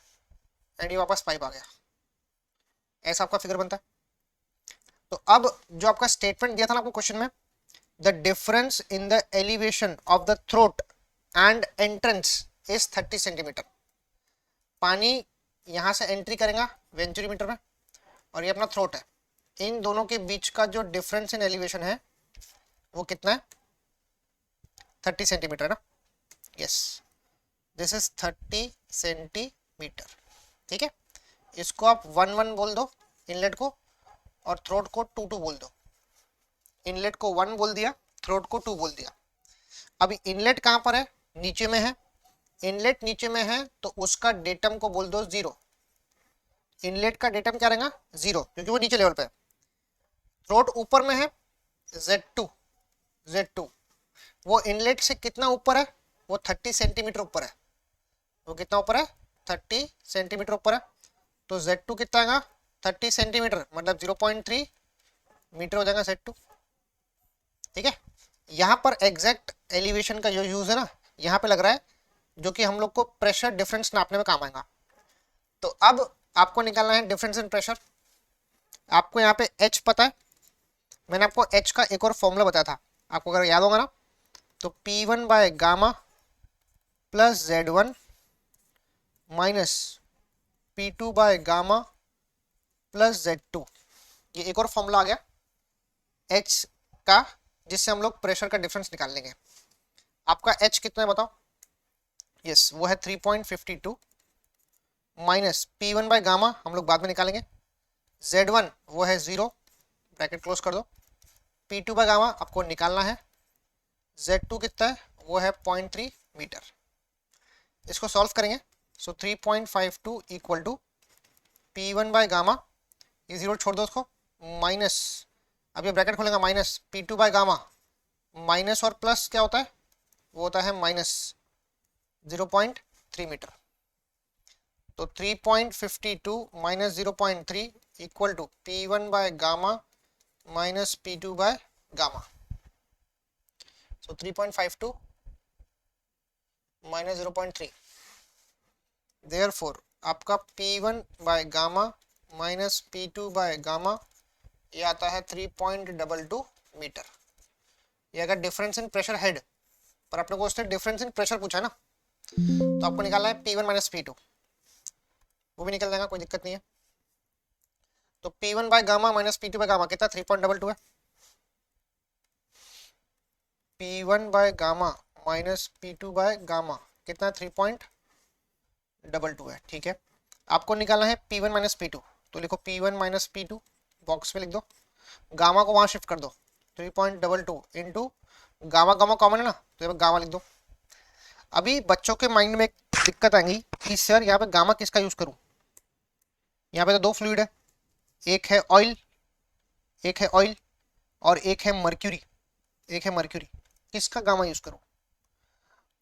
Speaker 1: एंड ये वापस पाइप आ गया। ऐसा आपका फिगर बनता है। तो अब जो आपका स्टेटमेंट दिया था ना आपको क्वेश्चन में, the difference in the elevation of the throat and entrance is 30 centimetre. पानी यहां से एंट्री करेगा वेंचुरीमीटर में, और ये अपना थ्रोट है, इन दोनों के बीच का जो डिफरेंस इन एलिवेशन है वो कितना है? 30 सेंटीमीटर है ना। यस, दिस इज 30 सेंटीमीटर, ठीक है। इसको आप 1 बोल दो इनलेट को, और थ्रोट को 2 बोल दो। इनलेट को 1 बोल दिया, थ्रोट को 2 बोल दिया। अभी इनलेट कहां पर है? नीचे में है। इनलेट नीचे में है तो उसका डेटम को बोल दो 0। इनलेट का डेटम क्या रहेगा? 0, क्योंकि वो नीचे लेवल पे है। थ्रोट ऊपर में है Z2, Z2 वो इनलेट से कितना ऊपर है, वो 30 सेंटीमीटर ऊपर है। वो कितना ऊपर है, 30 सेंटीमीटर ऊपर है। तो Z2 कितना आएगा, 30 सेंटीमीटर मतलब 0.3 मीटर हो जाएगा Z2। ठीक है, यहाँ पर एग्जैक्ट एलिवेशन का जो यूज है ना, यहाँ पे लग रहा है, जो कि हम लोग को प्रेशर डिफरेंस नापने में काम आएगा। तो अब आपको निकालना है डिफरेंस इन प्रेशर। आपको यहाँ पे H पता है, मैंने आपको H का एक और फॉर्मूला बताया था, आपको अगर याद होगा ना, तो P1 by gamma plus Z1 minus P2 by gamma plus Z2, ये एक और फॉर्मूला आ गया H का, जिससे हम लोग प्रेशर का डिफरेंस निकाल लेंगे। आपका H कितना है बताओ, यस वो है 3.52 माइनस P1 बाय गामा हम लोग बाद में निकालेंगे, Z1 वो है 0, ब्रैकेट क्लोज कर दो, P2 बाय गामा आपको निकालना है, Z2 कितना है, वो है 0.3 मीटर। इसको सॉल्व करेंगे, so 3.52 equal to P1 by gamma, ये जीरो छोड़ दो उसको, माइनस, अब ये ब्रैकेट खोलेंगे, minus P2 by gamma, minus और प्लस क्या होता है, वो होता है माइनस 0.3 मीटर। तो 3.52 minus 0.3 equal to P1 by gamma minus P2 by gamma. So 3.52 minus 0.3, therefore आपका P1 by gamma minus P2 by gamma ये आता है 3.22 मीटर। ये अगर डिफरेंस इन प्रेशर हेड, पर अपने को उसने डिफरेंस इन प्रेशर पूछा है ना, तो आपको निकालना है P1 माइनस P2, वो भी निकल जाएगा, कोई दिक्कत नहीं है। तो P1 by gamma minus P2 by gamma कितना, 3.22 है। P1 by gamma minus P2 by gamma कितना, 3.22 है। ठीक है, आपको निकालना है P1 माइनस P2, तो लिखो P1 माइनस P2, बॉक्स में लिख दो, गामा को वहां शिफ्ट कर दो, 3.22 इंटू गामा, गामा कॉमन है ना, तो यहाँ गामा लिख दो। अभी बच्चों के माइंड में एक दिक्कत आएगी कि सर यहाँ पे गामा किसका यूज करूं, यहाँ पे तो दो फ्लूइड है, एक है ऑयल, एक है ऑयल और एक है मर्क्यूरी, एक है मर्क्यूरी, किसका गामा यूज करूं।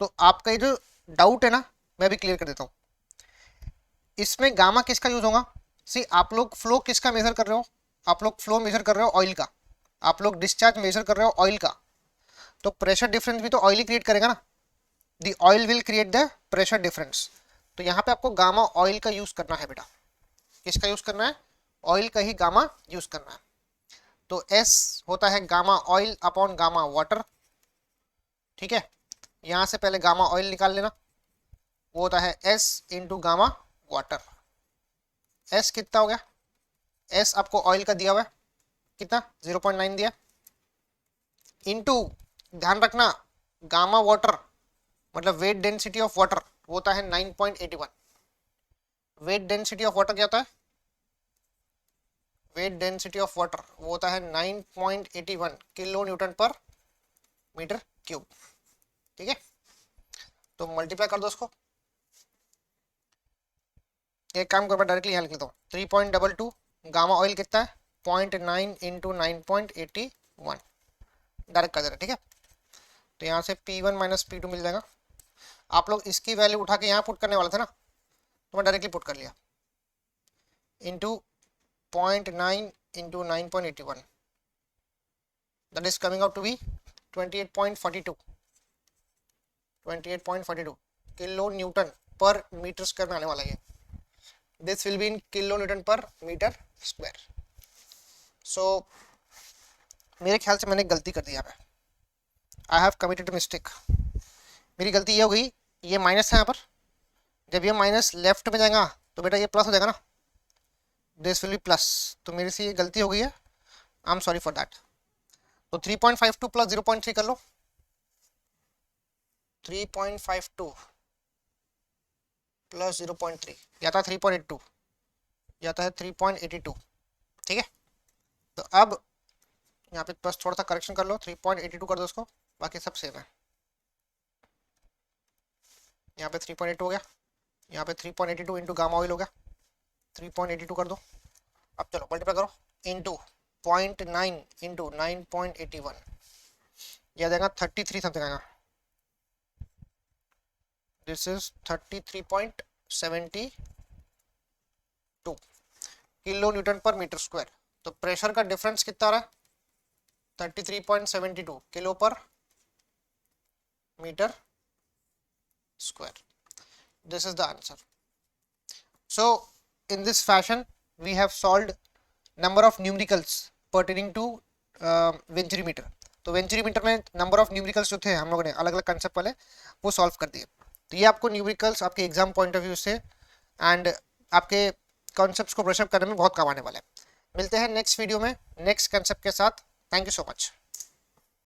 Speaker 1: तो आपका ये जो डाउट है ना, मैं भी क्लियर कर देता हूं। इसमें गामा किसका यूज होगा, सी आप लोग फ्लो किसका मेजर कर रहे हो, आप लोग फ्लो मेजर कर रहे हो ऑयल का, आप लोग डिस्चार्ज मेजर कर रहे हो ऑयल का, तो प्रेशर डिफरेंस भी तो ऑयल ही क्रिएट करेगा ना, the oil will create the pressure difference. तो यहाँ पे आपको गामा ऑयल का यूज करना है बेटा, किसका यूज करना है, ऑयल का ही गामा यूज करना है। तो S होता है gamma oil upon gamma water. ठीक है, यहां से पहले गामा ऑयल निकाल लेना, वो होता है S into gamma water. S कितना हो गया, S आपको ऑयल का दिया हुआ है कितना, 0.9 दिया, इंटू ध्यान रखना गामा वाटर मतलब वेट डेंसिटी ऑफ वाटर वो होता है 9.81। वेट डेंसिटी ऑफ वाटर क्या होता है, वेट डेंसिटी ऑफ वाटर वो होता है 9.81 kilo newton per metre cube. ठीक है, तो मल्टीप्लाई कर दो उसको, एक काम कर मैं डायरेक्टली यहाँ लिख लेता हूँ, 3.22 गामा ऑयल कितना है 0.9 इंटू 9.81 डायरेक्ट कर दे रहा है। ठीक है, तो यहाँ से P1 माइनस P2 मिल जाएगा। आप लोग इसकी वैल्यू उठा के यहाँ पुट करने वाले थे ना, तो मैं डायरेक्टली पुट कर लिया, into 0.9 into 9.81, that is coming out to be 28.42 kilo newton per metre square में आने वाला है। This will be in kilo newton per metre square. So मेरे ख्याल से मैंने गलती कर दी यहाँ पे, आई हैव कमिटेड मिस्टेक। मेरी गलती ये हो गई, ये माइनस है यहाँ पर, जब ये माइनस लेफ्ट में जाएगा तो बेटा ये प्लस हो जाएगा ना, दिस विल बी प्लस, तो मेरे से ये गलती हो गई है, I am sorry for that. तो 3.52 प्लस 0.3 कर लो, 3.52 प्लस 0.3 या था 3.82 या था 3.82। ठीक है, तो अब यहाँ पे बस थोड़ा सा करेक्शन कर लो, 3.82 कर दो उसको, बाकी सब सेम है। यहाँ पे 3.8 हो गया, यहाँ पे 3.82 इंटू गामा ऑयल हो गया, 3.82 कर दो। अब चलो मल्टीप्लाई करो, इंटू 0.9 इंटू 9.81, यह देगा 33 समथिंग आएगा। This is 33.72 kilo newton per metre square. तो प्रेशर का डिफरेंस कितना रहा? 33.72 किलो पर metre square. This is the answer. So in this fashion we have solved number of numericals pertaining to Venturi meter. तो venturi meter में number of numericals जो थे हम लोगों ने अलग अलग कंसेप्ट वाले वो सॉल्व कर दिए। तो ये आपको न्यूमेरिकल्स आपके एग्जाम पॉइंट ऑफ व्यू से एंड आपके कॉन्सेप्ट्स को ब्रश अप करने में बहुत काम आने वाला है। मिलते हैं नेक्स्ट वीडियो में नेक्स्ट कंसेप्ट के साथ। Thank you so much.